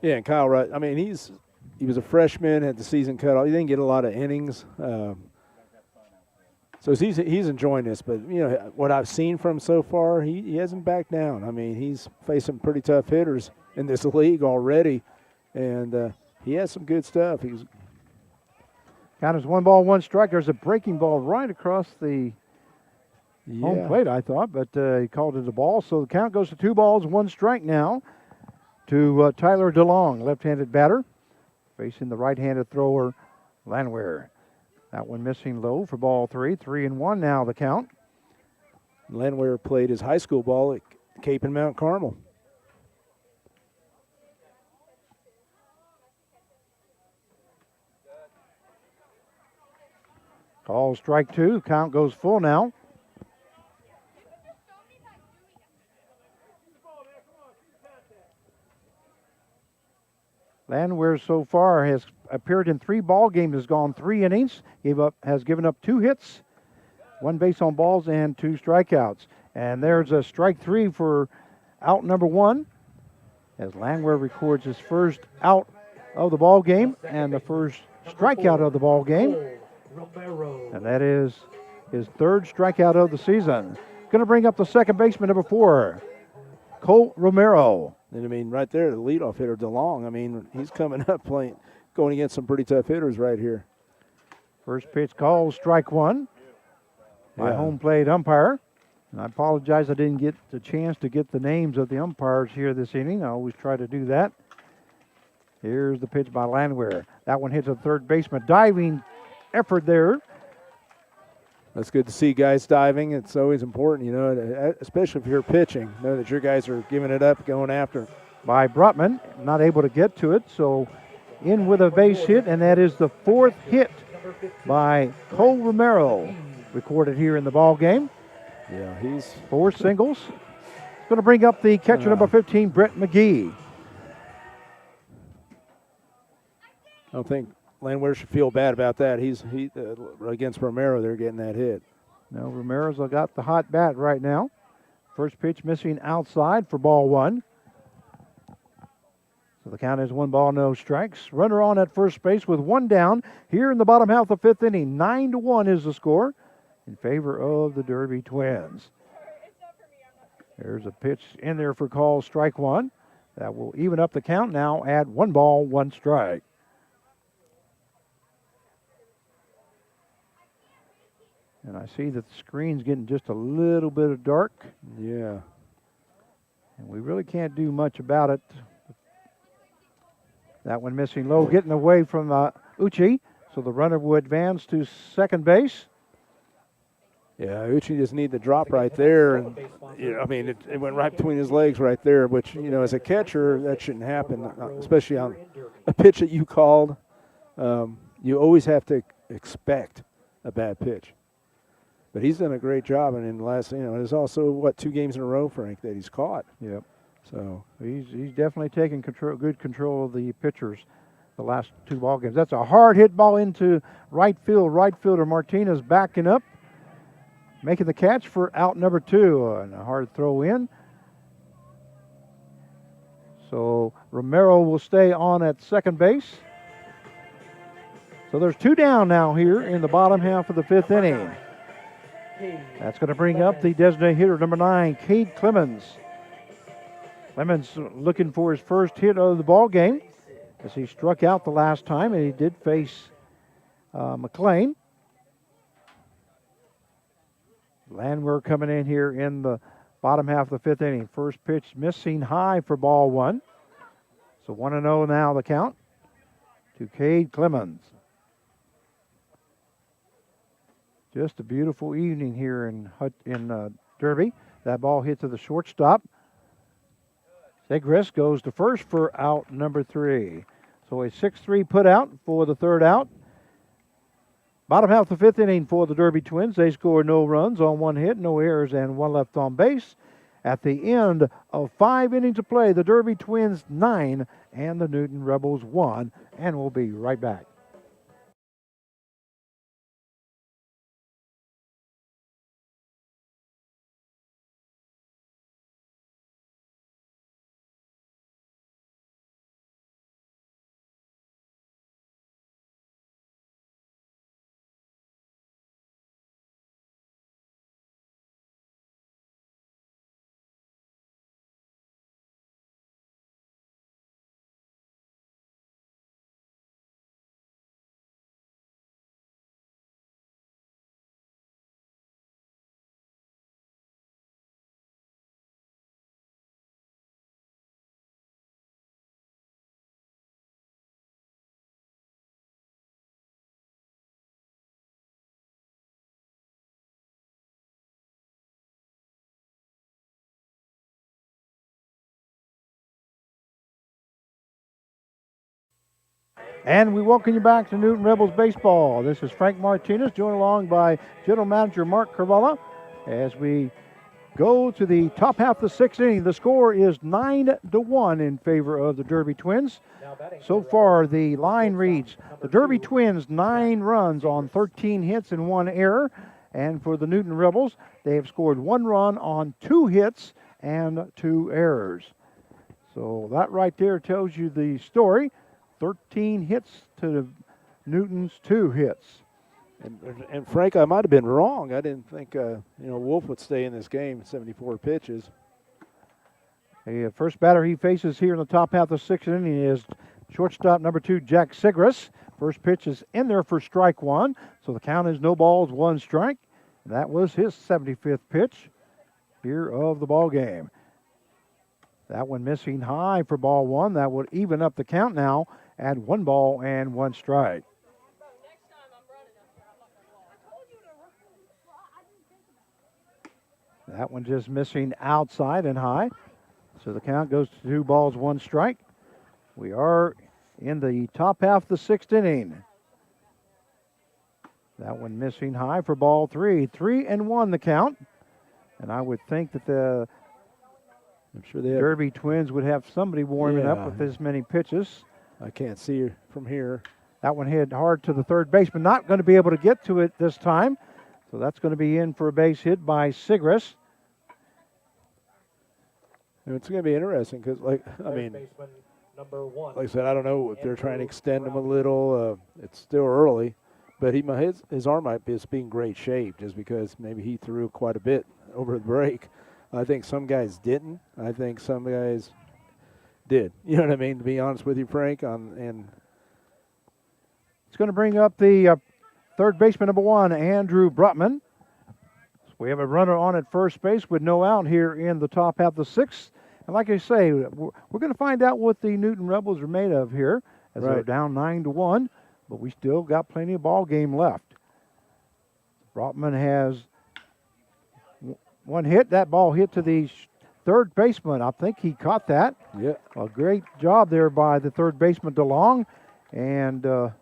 Yeah, and Kyle Rudd, I mean, he was a freshman, had the season cut off. He didn't get a lot of innings. So he's enjoying this. But, you know, what I've seen from him so far, he hasn't backed down. I mean, he's facing pretty tough hitters in this league already. And he has some good stuff. He's Count is 1 ball, 1 strike. There's a breaking ball right across the home plate, I thought, but he called it a ball. So the count goes to 2 balls, 1 strike now to Tyler DeLong, left-handed batter, facing the right-handed thrower, Landwehr. That one missing low for ball 3. 3-1 now the count. Landwehr played his high school ball at Cape and Mount Carmel. Call strike 2. Count goes full now. Landwehr so far has appeared in 3 ball games, has gone 3 innings, has given up 2 hits, 1 base on balls, and 2 strikeouts. And there's a strike 3 for out number 1, as Landwehr records his first out of the ball game and the first strikeout of the ball game. And that is his 3rd strikeout of the season. Going to bring up the second baseman, number 4, Colt Romero. And I mean, right there, the leadoff hitter, DeLong. I mean, he's coming up going against some pretty tough hitters right here. First pitch called strike 1 by home plate umpire. And I apologize I didn't get the chance to get the names of the umpires here this inning. I always try to do that. Here's the pitch by Landwehr. That one hits a third baseman. Diving effort there. That's good to see guys diving. It's always important, you know, especially if you're pitching. Know that your guys are giving it up, going after. By Brotman, not able to get to it, so in with a base hit, and that is the 4th hit by Cole Romero, recorded here in the ball game. Yeah, he's 4 singles. It's going to bring up the catcher, number 15, Brett McGee. I don't think Landwehr should feel bad about that. He against Romero, they're getting that hit. No, Romero's got the hot bat right now. First pitch missing outside for ball 1. So the count is 1 ball, no strikes. Runner on at first base with 1 down. Here in the bottom half of the 5th inning, 9-1 is the score in favor of the Derby Twins. There's a pitch in there for call strike 1. That will even up the count now at 1 ball, 1 strike. And I see that the screen's getting just a little bit of dark. Yeah. And we really can't do much about it. That one missing low, getting away from Uchi. So the runner will advance to second base. Yeah, Uchi just need the drop right there. And I mean, it went right between his legs right there, which, you know, as a catcher, that shouldn't happen, especially on a pitch that you called. You always have to expect a bad pitch. But he's done a great job, and in the last, there's also 2 games in a row, Frank, that he's caught. Yep. So he's definitely taken good control of the pitchers the last 2 ball games. That's a hard hit ball into right field. Right fielder Martinez backing up, making the catch for out number 2, and a hard throw in. So Romero will stay on at second base. So there's 2 down now here in the bottom half of the 5th inning. That's going to bring up the designated hitter, number 9, Cade Clemens. Clemens looking for his first hit of the ball game, as he struck out the last time, and he did face McLean. Landwehr coming in here in the bottom half of the 5th inning. First pitch missing high for ball 1. So 1-0 now the count to Cade Clemens. Just a beautiful evening here in Derby. That ball hit to the shortstop. Segres goes to first for out number 3. So a 6-3 put out for the third out. Bottom half of the fifth inning for the Derby Twins. They scored no runs on 1 hit, no errors, and 1 left on base. At the end of 5 innings of play, the Derby Twins 9 and the Newton Rebels 1. And we'll be right back. And we welcome you back to Newton Rebels Baseball. This is Frank Martinez, joined along by General Manager Mark Carvella as we go to the top half of the sixth inning. The score is 9-1 in favor of the Derby Twins. So far, the line reads the Derby Twins 9 runs on 13 hits and 1 error. And for the Newton Rebels, they have scored 1 run on 2 hits and 2 errors. So that right there tells you the story. 13 hits to the Newton's 2 hits. And Frank, I might have been wrong. I didn't think Wolf would stay in this game. 74 pitches. The first batter he faces here in the top half of the sixth inning is shortstop number 2, Jack Sigris. First pitch is in there for strike 1, so the count is no balls, 1 strike. That was his 75th pitch here of the ball game. That one missing high for ball 1. That would even up the count now at 1 ball and 1 strike. That one just missing outside and high. So the count goes to 2 balls, 1 strike. We are in the top half of the sixth inning. That one missing high for ball 3. 3-1 the count. And I would think that I'm sure the Derby Twins would have somebody warming up with as many pitches. I can't see her from here. That one hit hard to the third baseman. Not going to be able to get to it this time. So that's going to be in for a base hit by Sigris. And it's going to be interesting because, number 1. Like I said, I don't know if they're trying to extend him a little. It's still early, but his arm might be just be in great shape just because maybe he threw quite a bit over the break. I think some guys didn't. I think some guys did. You know what I mean? To be honest with you, Frank. And it's going to bring up the third baseman, number 1, Andrew Brutman. We have a runner on at first base with no out here in the top half of the sixth. And like I say, we're going to find out what the Newton Rebels are made of here as they're down 9-1, but we still got plenty of ball game left. Brotman has 1 hit. That ball hit to the third baseman. I think he caught that. Yeah. A great job there by the third baseman, DeLong. And, it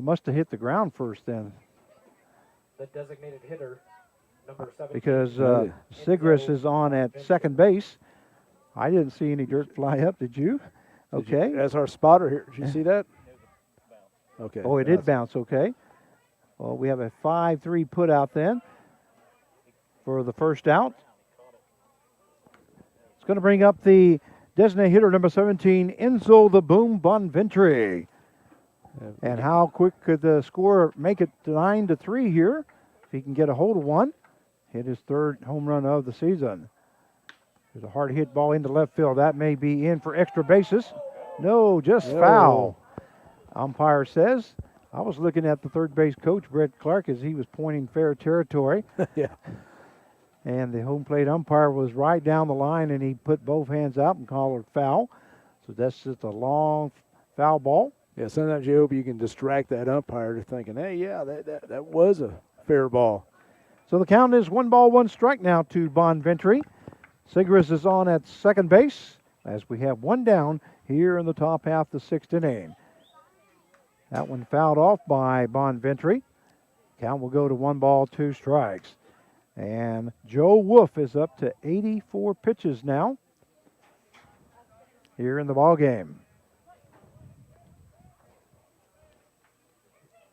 must have hit the ground first then. The designated hitter, number 7. Because Sigris is on at second base. I didn't see any dirt fly up. Did you? Okay. As our spotter here. Did you see that? Okay. Oh, it did bounce. Okay. Well, we have a 5-3 put out then for the first out. It's going to bring up the designated hitter, number 17, Enzo the Boom Bonventuri. And how quick could the score make it 9-3 here? If he can get a hold of one. Hit his 3rd home run of the season. There's a hard hit ball into left field. That may be in for extra bases. No, just foul. Umpire says. I was looking at the third base coach, Brett Clark, as he was pointing fair territory. Yeah. And the home plate umpire was right down the line, and he put both hands out and called it foul. So that's just a long foul ball. Yeah, sometimes you hope you can distract that umpire to thinking, hey, yeah, that was a fair ball. So the count is 1 ball, 1 strike now to Bonventuri. Sigris is on at second base. as we have one down here in the top half of the sixth inning. That one fouled off by Bonventry. Count will go to 1 ball, 2 strikes. And Joe Wolf is up to 84 pitches now here in the ball game.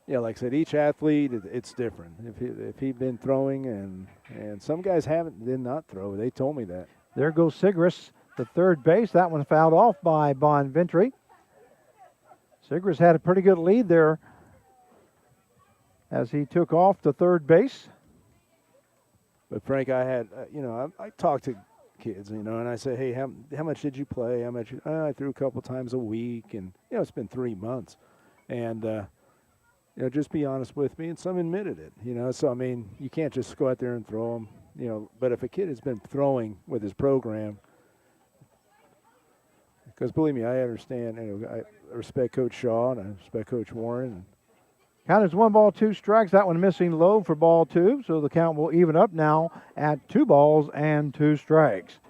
Yeah, like I said, each athlete, it's different. If he'd been throwing, and some guys did not throw. They told me that. There goes Sigris, the third base. That one fouled off by Bonventry. Sigris had a pretty good lead there as he took off to third base. But Frank, I had, I talked to kids, and I say, hey, how much did you play? How much? I threw a couple times a week, and it's been 3 months, and just be honest with me. And some admitted it, So I mean, you can't just go out there and throw them, But if a kid has been throwing with his program, because believe me, I understand. I respect Coach Shaw and I respect Coach Warren. Count is 1 ball, 2 strikes. That one missing low for ball 2. So the count will even up now at 2 balls and 2 strikes.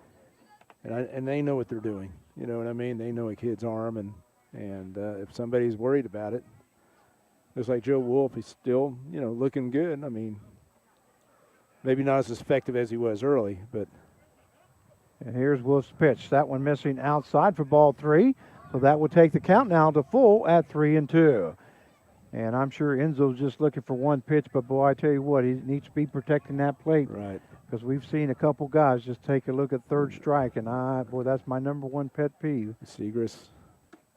And they know what they're doing. You know what I mean? They know a kid's arm, and if somebody's worried about it, looks like Joe Wolf is still, looking good. I mean, maybe not as effective as he was early, but. And here's Wolf's pitch. That one missing outside for ball 3. So that will take the count now to full at 3-2. And I'm sure Enzo's just looking for one pitch, but boy, I tell you what, he needs to be protecting that plate. Right. Because we've seen a couple guys just take a look at third strike, and that's my number 1 pet peeve. Segris.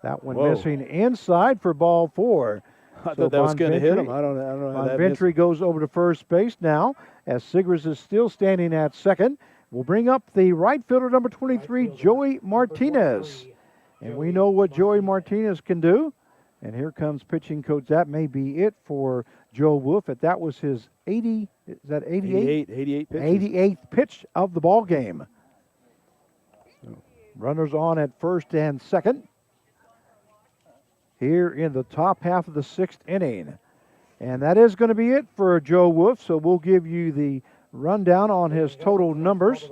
That one missing inside for ball 4. I thought that was going to hit him. I don't know how that Bonventry goes over to first base now, as Sigris is still standing at second. We'll bring up the right fielder, number 23, Joey Martinez. And we know what Joey Martinez can do. And here comes pitching coach. That may be it for Joe Wolf. That was his 88 pitches. 88th pitch of the ball game. Runners on at first and second here in the top half of the sixth inning. And that is going to be it for Joe Wolf. So we'll give you the rundown on his total numbers.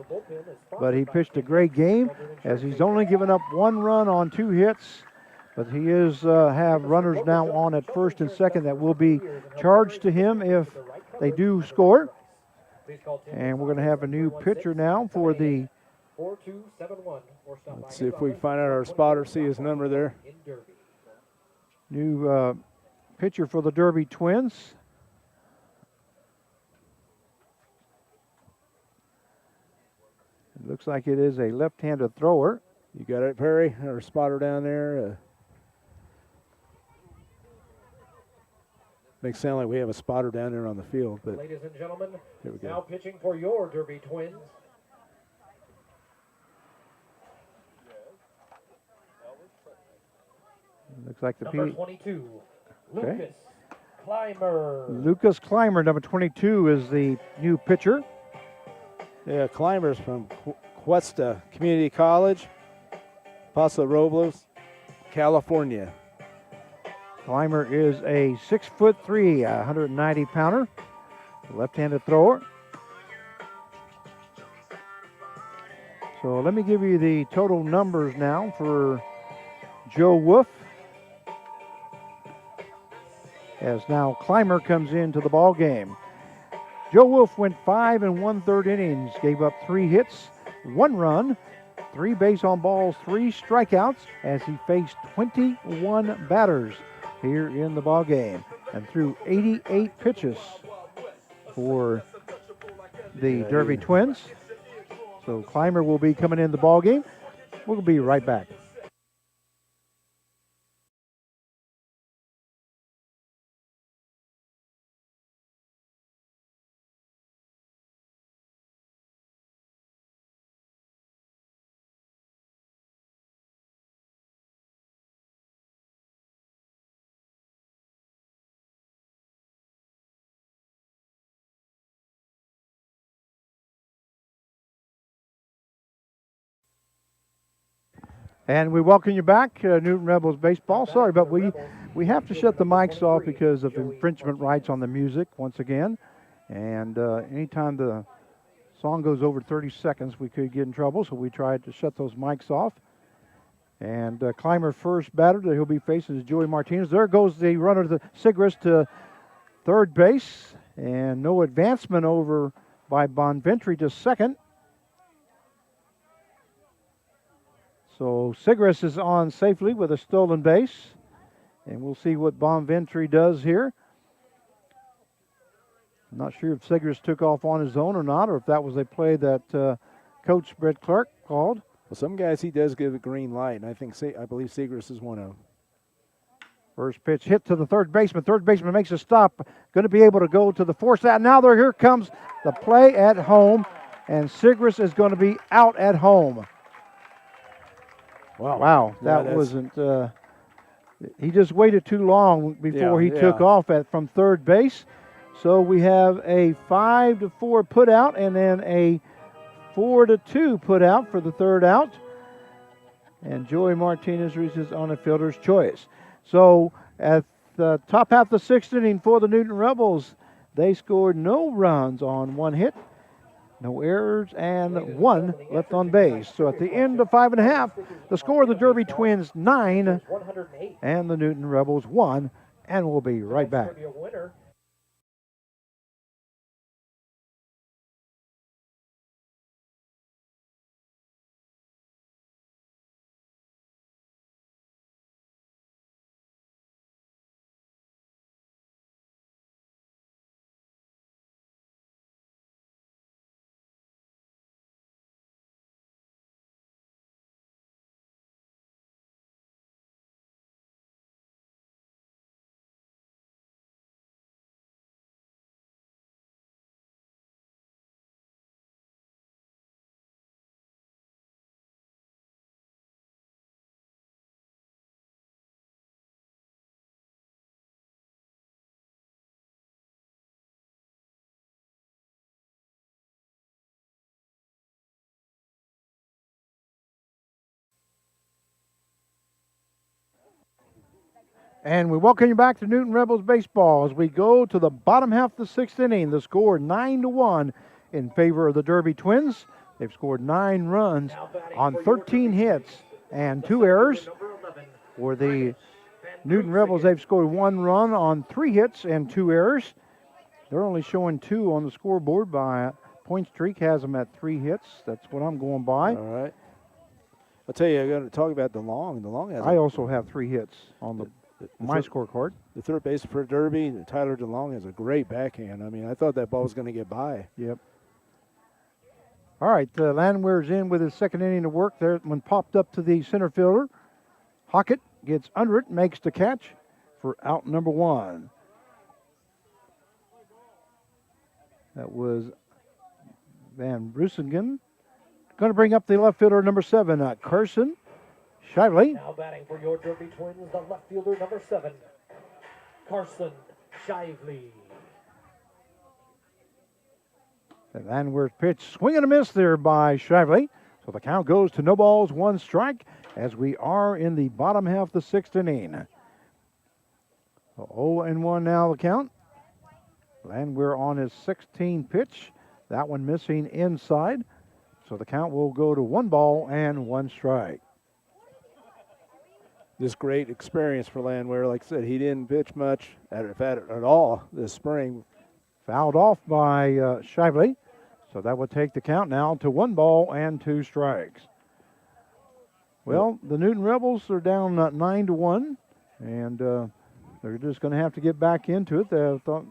But he pitched a great game as he's only given up 1 run on 2 hits. But he is have runners now on at first and second that will be charged to him if they do score. And we're going to have a new pitcher now for the. Let's see if we can find out our spotter, see his number there. New pitcher for the Derby Twins. It looks like it is a left-handed thrower. You got it, Perry? Our spotter down there. Makes it sound like we have a spotter down there on the field. But ladies and gentlemen, here we go. Now pitching for your Derby Twins. Looks like the number 22, Lucas Clymer. Lucas Clymer, number 22, is the new pitcher. Yeah, Clymer's from Cuesta Community College, Paso Robles, California. Clymer is a 6'3", 190-pounder, left-handed thrower. So let me give you the total numbers now for Joe Wolf. As now Clymer comes into the ball game. Joe Wolf went 5 1/3 innings, gave up 3 hits, 1 run, 3 base on balls, 3 strikeouts as he faced 21 batters here in the ball game and threw 88 pitches for the Derby Twins. So Clymer will be coming in the ball game. We'll be right back. And we welcome you back, Newton Rebels Baseball. Sorry, but we have to shut the mics off because of infringement rights on the music once again. And anytime the song goes over 30 seconds, we could get in trouble, so we tried to shut those mics off. And Clymer first batter that he'll be facing is Joey Martinez. There goes the runner to Sigris to third base. And no advancement over by Bonventry to second. So Sigris is on safely with a stolen base. And we'll see what Bonventry does here. I'm not sure if Sigris took off on his own or not, or if that was a play that Coach Brett Clark called. Well, some guys he does give a green light, and I believe Sigris is one of them. First pitch hit to the third baseman. Third baseman makes a stop. Going to be able to go to the fourth out. Now here comes the play at home, and Sigris is going to be out at home. Wow, that wasn't. He just waited too long before he took off from third base. So we have a 5-4 put out, and then a 4-2 put out for the third out. And Joey Martinez reaches on a fielder's choice. So at the top half of the sixth inning for the Newton Rebels, they scored no runs on one hit, no errors, and one left on base. So at the end of 5.5, the score of the Derby Twins 9 and the Newton Rebels 1, and we'll be right back. And we welcome you back to Newton Rebels baseball as we go to the bottom half of the sixth inning. The score 9-1 in favor of the Derby Twins. They've scored 9 runs on 13 hits and 2 errors. For the Newton Rebels, they've scored 1 run on 3 hits and 2 errors. They're only showing 2 on the scoreboard by Point Streak has them at 3 hits. That's what I'm going by. All right. I'll tell you, I'm going to talk about DeLong. DeLong has. I also have 3 hits on my scorecard. The third base for Derby, Tyler DeLong, has a great backhand. I mean, I thought that ball was going to get by. Yep. All right, Landwehr's in with his second inning of work there. One popped up to the center fielder. Hockett gets under it, makes the catch for out number 1. That was Van Brusingen. Going to bring up the left fielder, number 7, Carson Shively. Now batting for your Derby Twins, the left fielder, number 7, Carson Shively. The Landwehr's pitch, swing and a miss there by Shively. So the count goes to no balls, 1 strike, as we are in the bottom half of the sixth inning. So 0-1 now the count. Landwehr on his 16th pitch. That one missing inside. So the count will go to 1 ball and 1 strike. This great experience for Landwehr. Like I said, he didn't pitch much at all this spring. Fouled off by Shively. So that would take the count now to 1 ball and 2 strikes. Well, the Newton Rebels are down 9-1, and they're just going to have to get back into it. They thought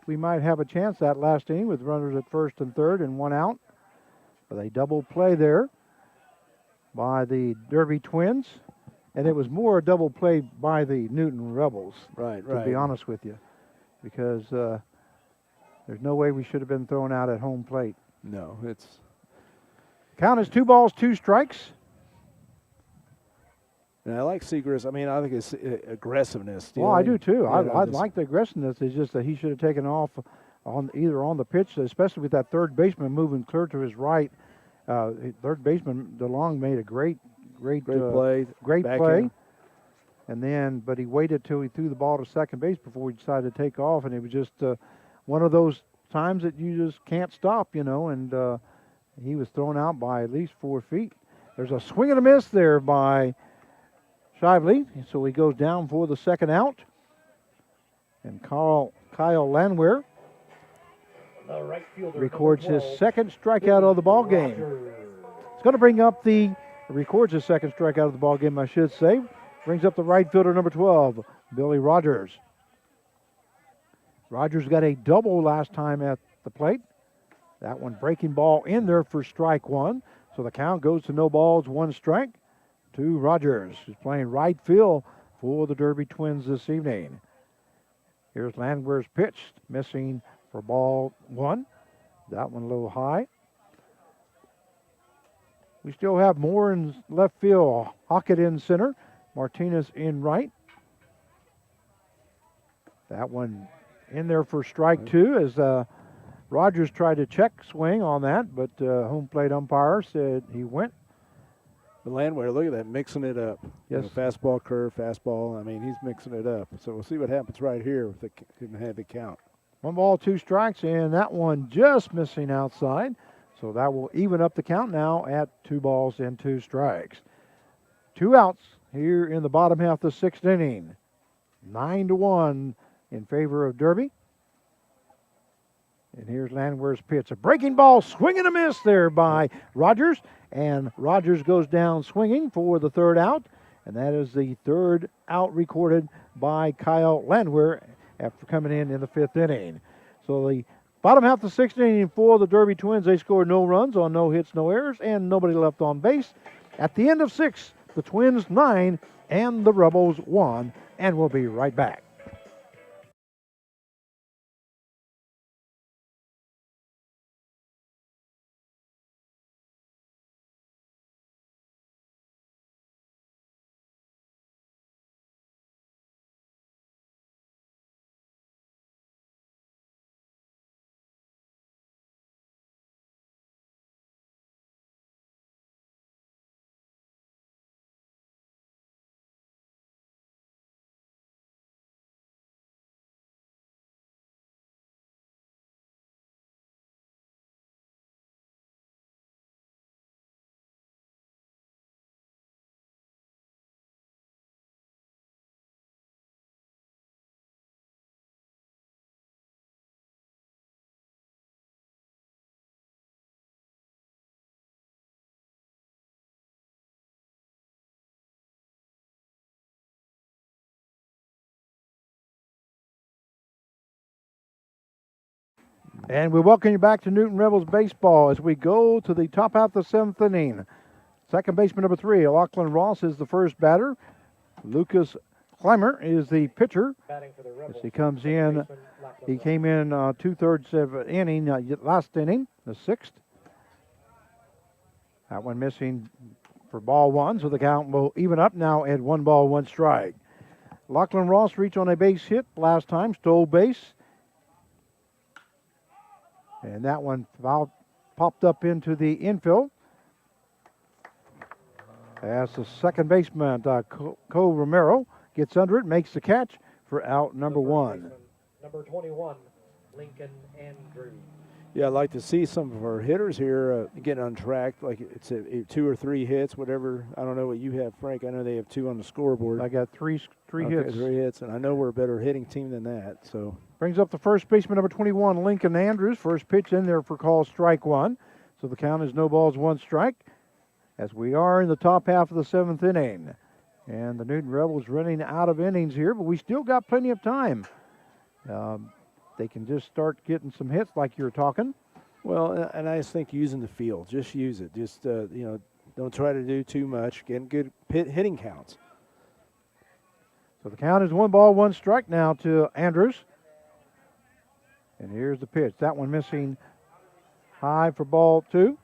we might have a chance that last inning with runners at first and third and 1 out. But a double play there by the Derby Twins. And it was more a double play by the Newton Rebels, right. To be honest with you, because there's no way we should have been thrown out at home plate. No, it's... Count is 2 balls, 2 strikes. And I like Seagrass. I mean, I think it's aggressiveness. Well, I do too. I like the aggressiveness. It's just that he should have taken off either on the pitch, especially with that third baseman moving clear to his right. Third baseman DeLong made a great play. Great play. And then, but he waited till he threw the ball to second base before he decided to take off, and it was just one of those times that you just can't stop, and he was thrown out by at least 4 feet. There's a swing and a miss there by Shively. So he goes down for the second out. And Kyle Landwehr The right fielder, records number his 12, second strikeout of the ball game. Rogers. It's going to bring up records his second strikeout of the ball game, I should say. Brings up the right fielder, number 12, Billy Rogers. Rogers got a double last time at the plate. That one breaking ball in there for strike one. So the count goes to no balls, one strike to Rogers, who's playing right field for the Derby Twins this evening. Here's Landwehr's pitch, missing for ball one. That one a little high. We still have Moore in left field, Hockett in center, Martinez in right. That one in there for strike two as Rogers tried to check swing on that, but home plate umpire said he went. But Landwehr, look at that, mixing it up. Yes. Fastball, curve, fastball. I mean, he's mixing it up. So we'll see what happens right here with the count. 1 ball, 2 strikes, and that one just missing outside. So that will even up the count now at 2 balls and 2 strikes. 2 outs here in the bottom half of the 6th inning. 9-1 in favor of Derby. And here's Landwehr's pitch. A breaking ball, swing and a miss there by Rogers. And Rogers goes down swinging for the 3rd out. And that is the 3rd out recorded by Kyle Landwehr after coming in the 5th inning. So the bottom half of the 6th inning for the Derby Twins, they scored no runs on no hits, no errors, and nobody left on base. At the end of 6, the Twins 9 and the Rebels 1. And we'll be right back. And we welcome you back to Newton Rebels baseball as we go to the top half of the 7th inning. Second baseman number 3, Lachlan Ross is the first batter. Lucas Clymer is the pitcher. Batting for the Rebels. As he comes in, he came in 2/3 of an inning, last inning, the 6th. That one missing for ball 1, so the count will even up now at 1 ball, 1 strike. Lachlan Ross reached on a base hit last time, stole base. And that one popped up into the infield. As the second baseman, Cole Romero, gets under it, makes the catch for out number 1. Number 21, Lincoln Andrews. Yeah, I'd like to see some of our hitters here getting on track, like it's 2 or 3 hits, whatever. I don't know what you have, Frank. I know they have 2 on the scoreboard. I got three hits. 3 hits, and I know we're a better hitting team than that. So brings up the first baseman, number 21, Lincoln Andrews. First pitch in there for call strike 1. So the count is no balls, 1 strike. As we are in the top half of the 7th inning. And the Newton Rebels running out of innings here, but we still got plenty of time. They can just start getting some hits like you're talking. Well, and I just think using the field, just use it. Just, don't try to do too much. Getting good hitting counts. So the count is 1 ball, 1 strike now to Andrews. And here's the pitch. That one missing high for ball 2.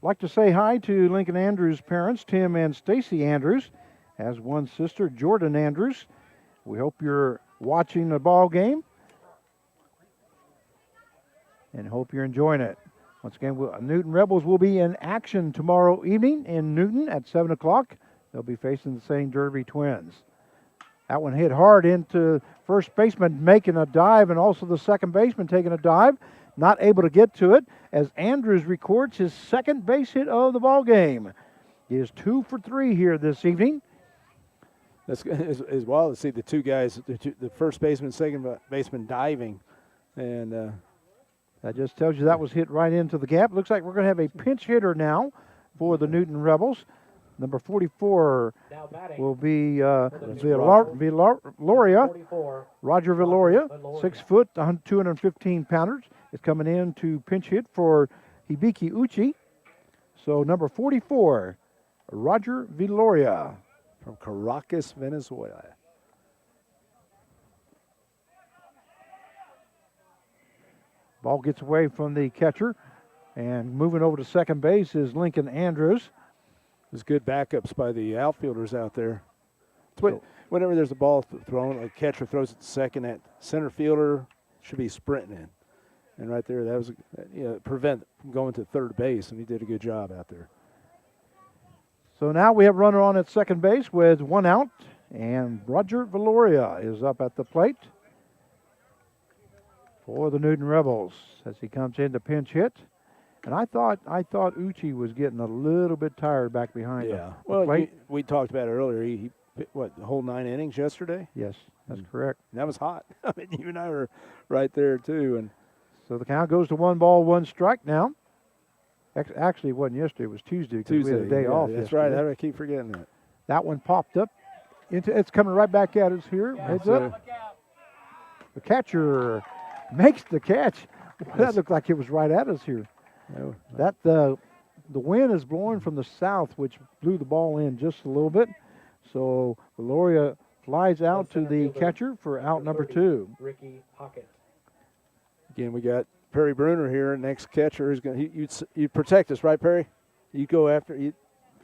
Like to say hi to Lincoln Andrews' parents, Tim and Stacy Andrews, has one sister, Jordan Andrews. We hope you're watching the ball game and hope you're enjoying it. Once again, Newton Rebels will be in action tomorrow evening in Newton at 7 o'clock. They'll be facing the St. Derby Twins. That one hit hard into first baseman making a dive, and also the second baseman taking a dive. not able to get to it as Andrews records his second base hit of the ball game. He is 2 for 3 here this evening. That's is wild to see the two guys, the first baseman, second baseman diving, and that just tells you that was hit right into the gap. Looks like we're going to have a pinch hitter now for the Newton Rebels. Number 44 Now batting. will be Roger. Villoria. 44. Roger Villoria, Villoria. 6 foot, 215 pounders, is coming in to pinch hit for Hibiki Uchi. So number 44, Roger Villoria. from Caracas, Venezuela. Ball gets away from the catcher, and moving over to second base is Lincoln Andrews. There's good backups by the outfielders out there. Whenever there's a ball thrown, a catcher throws it to second, that center fielder should be sprinting in. And right there, that was prevent from going to third base, and he did a good job out there. So now we have runner on at second base with 1 out, and Roger Villoria is up at the plate for the Newton Rebels as he comes in to pinch hit. And I thought Uchi was getting a little bit tired back behind the plate. We talked about it earlier. He the whole 9 innings yesterday? Yes, that's correct. And that was hot. I mean, you and I were right there too. And so the count goes to 1 ball, 1 strike now. Actually, it wasn't yesterday. It was Tuesday because we had a day off That's yesterday. right. I keep forgetting that. That one popped up. It's coming right back at us here. Heads up. The catcher makes the catch. That looked like it was right at us here. No. That the wind is blowing from the south, which blew the ball in just a little bit. So Villoria flies out to the catcher for out number 2. Ricky Hockett. Again, we got Perry Bruner here. Next catcher is going to you protect us, right, Perry? You go after you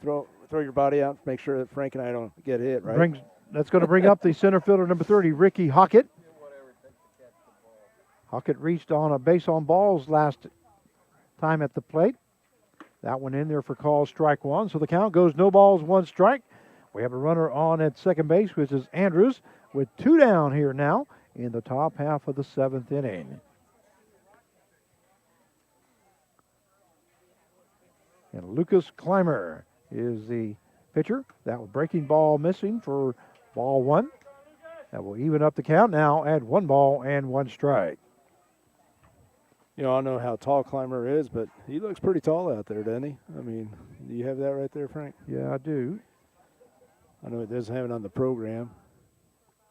throw your body out, make sure that Frank and I don't get hit, right? That's going to bring up the center fielder number 30, Ricky Hockett. Hockett reached on a base on balls last time at the plate. That one in there for call strike 1. So the count goes no balls, 1 strike. We have a runner on at second base, which is Andrews, with 2 down here now in the top half of the 7th inning. And Lucas Clymer is the pitcher. That was breaking ball missing for ball 1. That will even up the count now at 1 ball and 1 strike. You know, I don't know how tall Clymer is, but he looks pretty tall out there, doesn't he? I mean, do you have that right there, Frank? Yeah, I do. I know it doesn't have it on the program.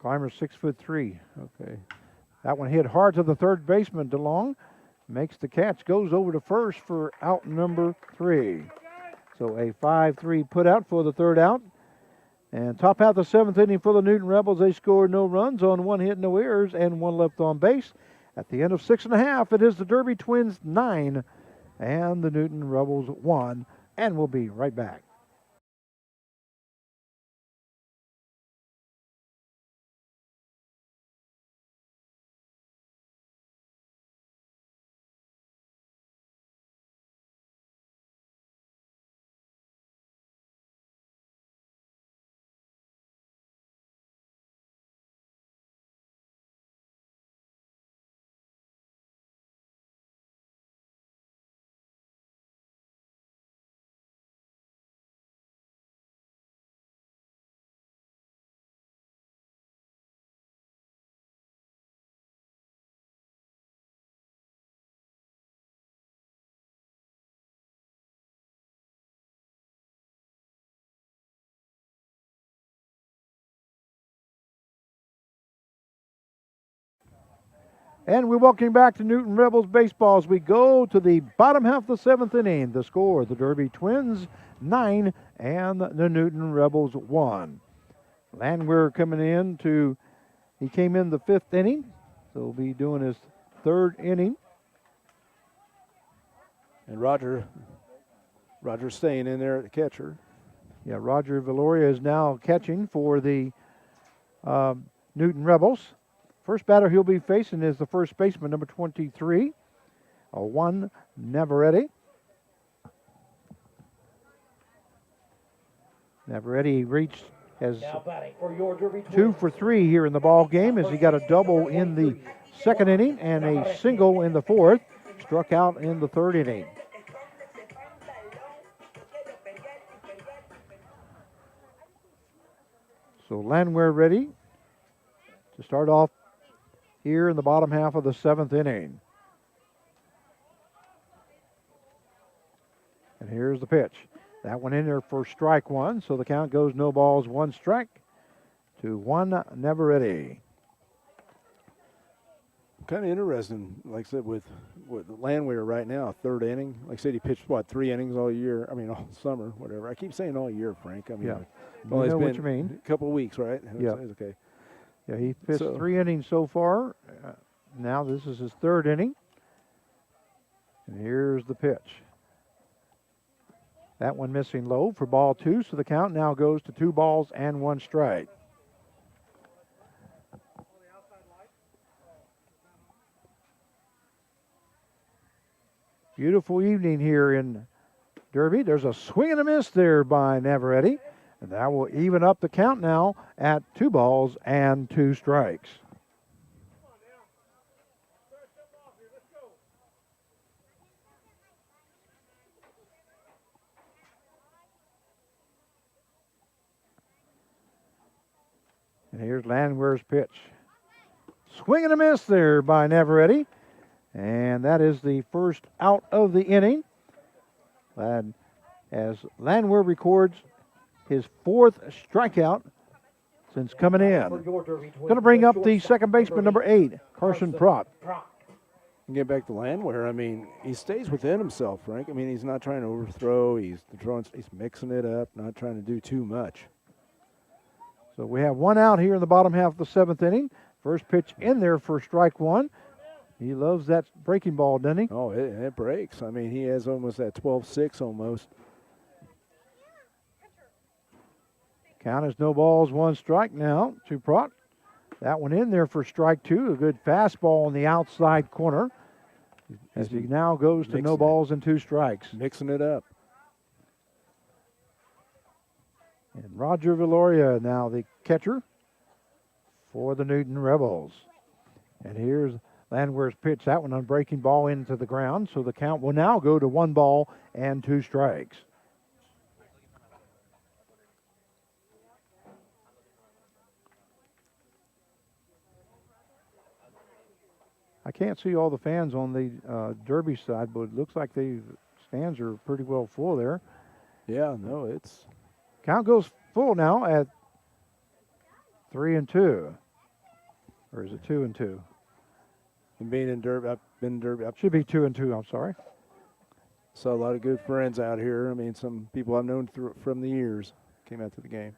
Clymer's 6'3". Okay. That one hit hard to the third baseman, DeLong. Makes the catch, goes over to first for out number 3. So a 5-3 put out for the third out. And top half of the 7th inning for the Newton Rebels. They scored no runs on 1 hit, no errors, and 1 left on base. At the end of 6.5, it is the Derby Twins 9 and the Newton Rebels 1. And we'll be right back. And we're welcoming back to Newton Rebels baseball as we go to the bottom half of the 7th inning. The score, the Derby Twins 9 and the Newton Rebels 1. Landwehr coming in he came in the 5th inning, so he'll be doing his 3rd inning. And Roger's staying in there at the catcher. Yeah, Roger Villoria is now catching for the Newton Rebels. First batter he'll be facing is the first baseman, number 23, Juan Navarrete. Navarrete has Now batting for your Derby 2 Twins. for 3 here in the ball game as he got a double in the 2nd inning and a single in the 4th. struck out in the third inning. So Landwehr ready to start off here in the bottom half of the seventh inning. And here's the pitch. That one in there for strike one, so the count goes no balls, one strike to one never ready. Kind of interesting, like I said, with Landwehr right now, third inning. Like I said, he pitched, 3 innings all year? I mean, all summer, whatever. I keep saying all year, Frank. I mean, Yeah. well, You it's know been what you mean. a couple of weeks, right? Yeah. It's okay. Yeah, he pitched So- 3 innings so far. Now this is his third inning. And here's the pitch. That one missing low for ball 2, so the count now goes to 2 balls and 1 strike. Beautiful evening here in Derby. There's a swing and a miss there by Navarrete. And that will even up the count now at 2 balls and 2 strikes. And here's Landwehr's pitch. Swing and a miss there by Navarrete. And that is the first out of the inning. And as Landwehr records his 4th strikeout since coming in. Going to bring up the second baseman, number 8, Carson Prott. And get back to Landwehr. I mean, he stays within himself, Frank. I mean, he's not trying to overthrow. He's mixing it up, not trying to do too much. So we have 1 out here in the bottom half of the 7th inning. First pitch in there for strike 1. He loves that breaking ball, doesn't he? Oh, it breaks. I mean, he has almost that 12-6 almost. Count is no balls, 1 strike now to Prott. That one in there for strike 2. A good fastball on the outside corner. As he now goes to no balls and 2 strikes. Mixing it up. And Roger Villoria now the catcher for the Newton Rebels. And here's Landwehr's pitch. That one on breaking ball into the ground. So the count will now go to 1 ball and 2 strikes. I can't see all the fans on the Derby side, but it looks like the stands are pretty well full there. Yeah, no, it's... Count goes full now at 3-2. Or is it 2-2? And being in Derby, I've been in Derby. Should be 2-2, I'm sorry. Saw a lot of good friends out here. I mean, some people I've known from the years came out to the game.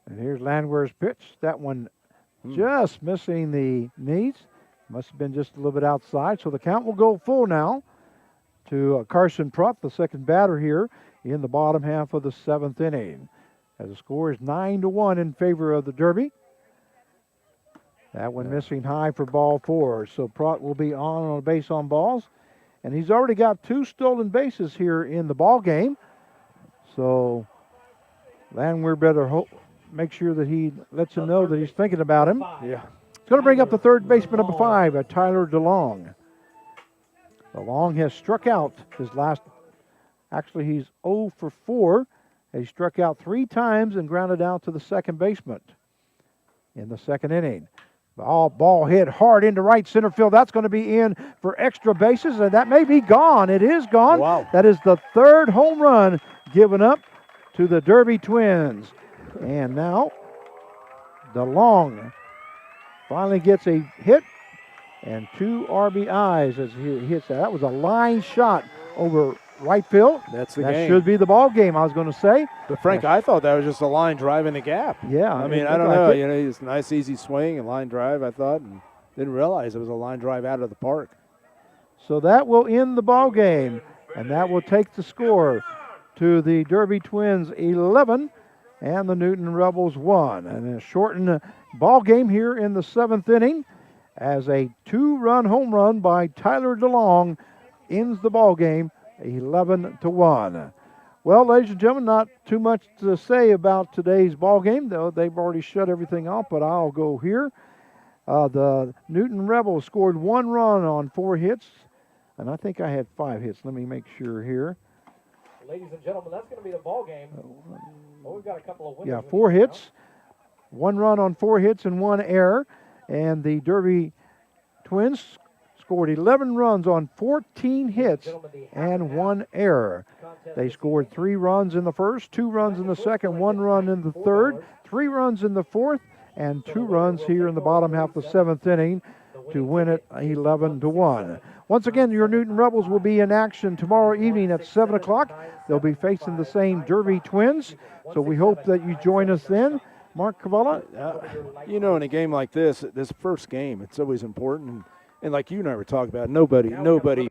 And here's Landwehr's pitch. That one just missing the knees. Must have been just a little bit outside. So the count will go full now to Carson Prott, the second batter here in the bottom half of the 7th inning. As the score is 9-1 in favor of the Derby. That one missing high for ball 4. So Prott will be on a base on balls. And he's already got 2 stolen bases here in the ball game. So Landwehr better make sure that he lets him know that he's thinking about him. Yeah. He's going to bring up the third baseman, number 5, Tyler DeLong. DeLong has struck out his last. Actually, he's 0 for 4. He struck out 3 times and grounded out to the second baseman in the 2nd inning. Ball hit hard into right center field. That's going to be in for extra bases, and that may be gone. It is gone. Wow. That is the 3rd home run given up to the Derby Twins. And now DeLong finally gets a hit and 2 RBIs as he hits that. That was a line shot over right field. That's the that game. should be the ball game, I was going to say. But Frank, I thought that was just a line drive in the gap. Yeah. I mean, it I don't looked know. like it. You know, it's a nice, easy swing and line drive, I thought, and didn't realize it was a line drive out of the park. So that will end the ball game, and that will take the score to the Derby Twins 11 and the Newton Rebels 1. And a shortened ball game here in the 7th inning as a 2-run home run by Tyler DeLong ends the ball game 11-1. Well, ladies and gentlemen, not too much to say about today's ball game, though they've already shut everything off, but I'll go here. The Newton Rebels scored 1 run on 4 hits. and I think I had 5 hits. Let me make sure here. Ladies and gentlemen, that's going to be the ball game. Well, we've got a couple of winners. Yeah, 4 hits, 1 run on 4 hits and 1 error, and the Derby Twins scored 11 runs on 14 hits and 1 error. They scored 3 runs in the first, 2 runs in the second, 1 run in the third, 3 runs in the fourth, and 2 runs here in the bottom half of the 7th inning to win it 11-1. Once again, your Newton Rebels will be in action tomorrow evening at 7 o'clock. They'll be facing the same Derby Twins, so we hope that you join us then. Mark Cavalla? You know, in a game like this first game, it's always important. And like you and I were talking about, nobody